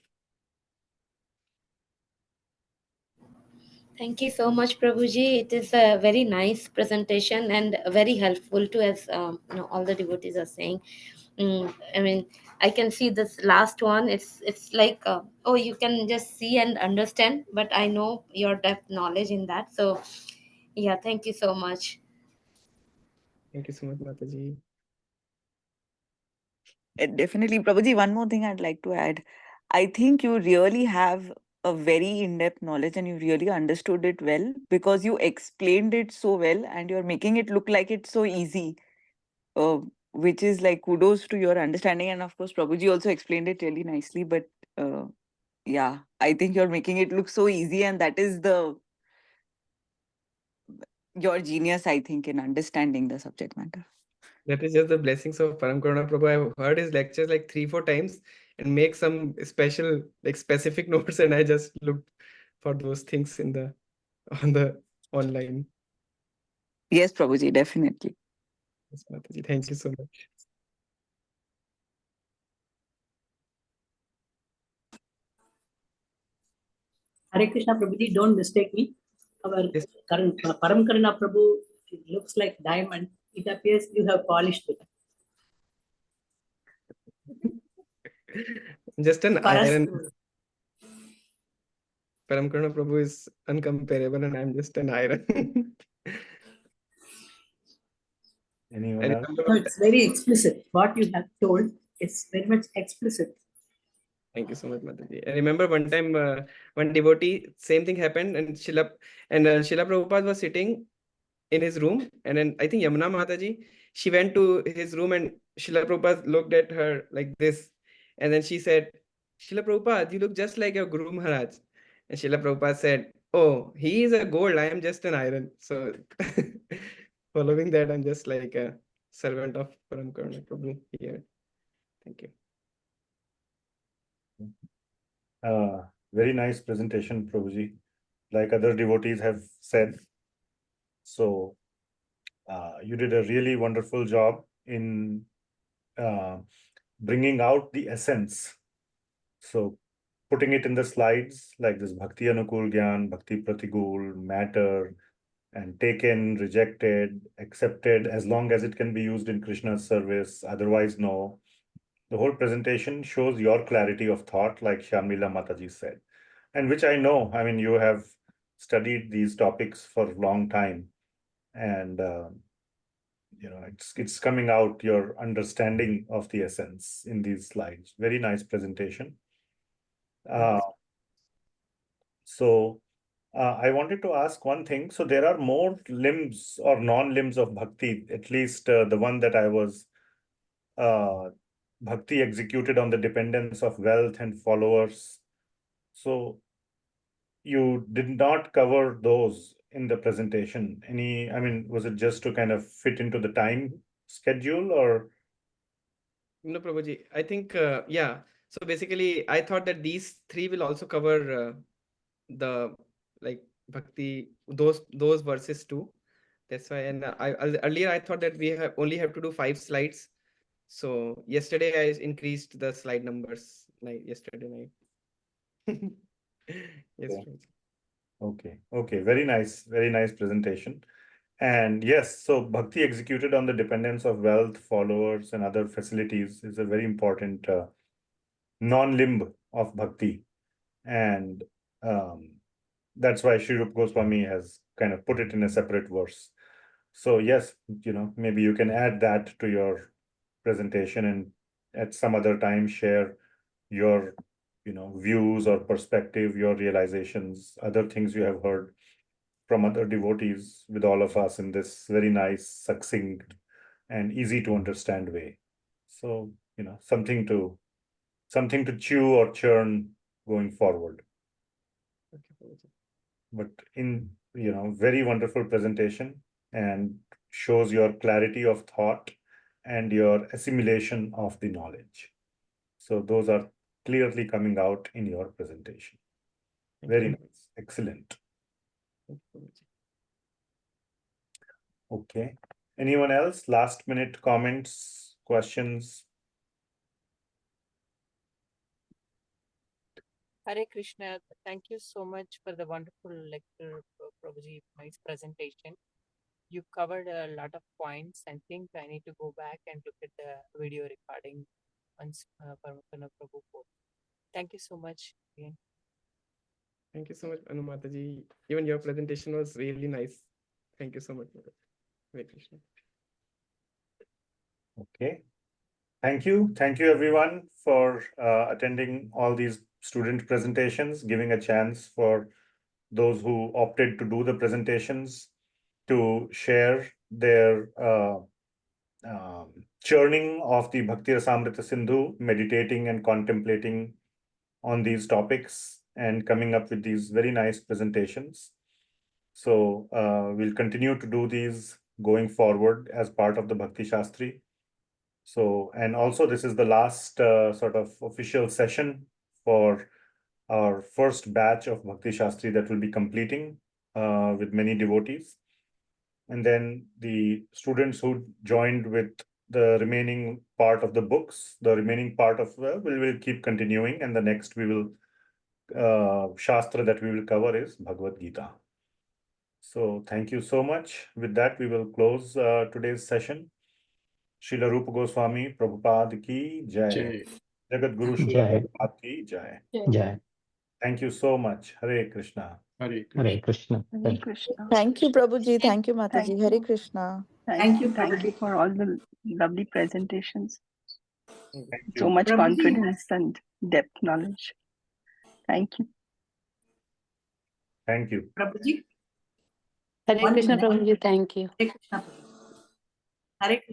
Thank you so much, Prabhuji. It is a very nice presentation and very helpful to, as all the devotees are saying. I mean, I can see this last one. It's like, oh, you can just see and understand, but I know your depth knowledge in that. So, yeah, thank you so much. Thank you so much, Mataji. Definitely, Prabhuji, one more thing I'd like to add. I think you really have a very in-depth knowledge and you really understood it well because you explained it so well and you're making it look like it's so easy, which is like kudos to your understanding. And of course, Prabhuji also explained it really nicely. But yeah, I think you're making it look so easy, and that is your genius, I think, in understanding the subject matter. That is just the blessings of Param Karuna Prabhu. I've heard his lectures like 3-4 times and make some special, like specific notes, and I just looked for those things on the online. Yes, Prabhuji, definitely. Yes, Mataji. Thank you so much. Hare Krishna Prabhuji, don't mistake me. Our Yes. current Param Karuna Prabhu it looks like diamond, it appears you have polished it. Just an For us, iron. Paramkarna Prabhu is uncomparable and I'm just an iron. Anyone I else? remember no, it's very explicit. What you have told is very much explicit. Thank you so much, Mataji. I remember one time, one devotee, same thing happened, and Srila Prabhupada was sitting in his room, and then I think Yamuna Mataji, she went to his room, and Srila Prabhupada looked at her like this, and then she said, "Srila Prabhupada, you look just like your Guru Maharaj." And Srila Prabhupada said, "Oh, he is a gold, I am just an iron." So, following that, I'm just like a servant of Param Karuna Prabhu here. Thank you. Very nice presentation, Prabhuji. Like other devotees have said, so you did a really wonderful job in bringing out the essence. So putting it in the slides like this Bhakti Anukul Gyan, Bhakti Pratigul, matter, and taken, rejected, accepted, as long as it can be used in Krishna's service, otherwise no. The whole presentation shows your clarity of thought, like Shamila Mataji said, and which I know, I mean, you have studied these topics for a long time, and you know, it's coming out, your understanding of the essence in these slides. Very nice presentation. So I wanted to ask one thing. So there are more limbs or non-limbs of bhakti, at least the one that I was bhakti executed on the dependence of wealth and followers. So you did not cover those in the presentation. Any, I mean, was it just to kind of fit into the time schedule, or? No, Prabhuji. I think, yeah. So basically, I thought that these three will also cover the like bhakti, those verses too. That's why. And earlier I thought that we only have to do 5 slides. So yesterday I increased the slide numbers like yesterday night. Yes. Okay. Okay. Very nice presentation. And yes, so bhakti executed on the dependence of wealth, followers, and other facilities is a very important non-limb of bhakti. And that's why Sri Rupa Goswami has kind of put it in a separate verse. So yes, you know, maybe you can add that to your presentation and at some other time share your, you know, views or perspective, your realizations, other things you have heard from other devotees with all of us in this very nice, succinct, and easy to understand way. So, you know, something to chew or churn going forward. But in, you know, very wonderful presentation and shows your clarity of thought and your assimilation of the knowledge. So those are clearly coming out in your presentation. Very nice. Excellent. Okay. Anyone else? Last minute comments, questions? Hare Krishna. Thank you so much for the wonderful lecture, Prabhuji, nice presentation. You covered a lot of points. I think I need to go back and look at the video recording once Paramatana Prabhu spoke. Thank you so much again. Thank you so much, Anumataji. Even your presentation was really nice. Thank you so much. Hare Krishna. Okay. Thank you. Thank you, everyone, for attending all these student presentations, giving a chance for those who opted to do the presentations to share their churning of the Bhakti Rasamrita Sindhu, meditating and contemplating on these topics and coming up with these very nice presentations. So we'll continue to do these going forward as part of the Bhakti Shastri. So, and also this is the last sort of official session for our first batch of Bhakti Shastri that will be completing with many devotees. And then the students who joined with the remaining part of the books, the remaining part of we will keep continuing, and the next we will Shastra that we will cover is Bhagavad Gita. So thank you so much. With that, we will close today's session. Srila Rupa Goswami Prabhupada ki jai. Jai. Jagat Guru Srila Jai. Prabhupada ki jai. Jai. Thank you so much. Hare Krishna. Hare Krishna. Hare Krishna. Hare Krishna. Thank you, Prabhuji. Thank you, Thank Mataji. you. Hare Krishna. Thank you, Thank you Prabhuji. for all the lovely presentations. Thank So you. much Prabhuji, confidence and depth knowledge. Thank you. Thank you. Prabhuji. Hare One Krishna minute. Prabhuji, thank you. Hare Krishna. Prabhuji. Hare Krishna.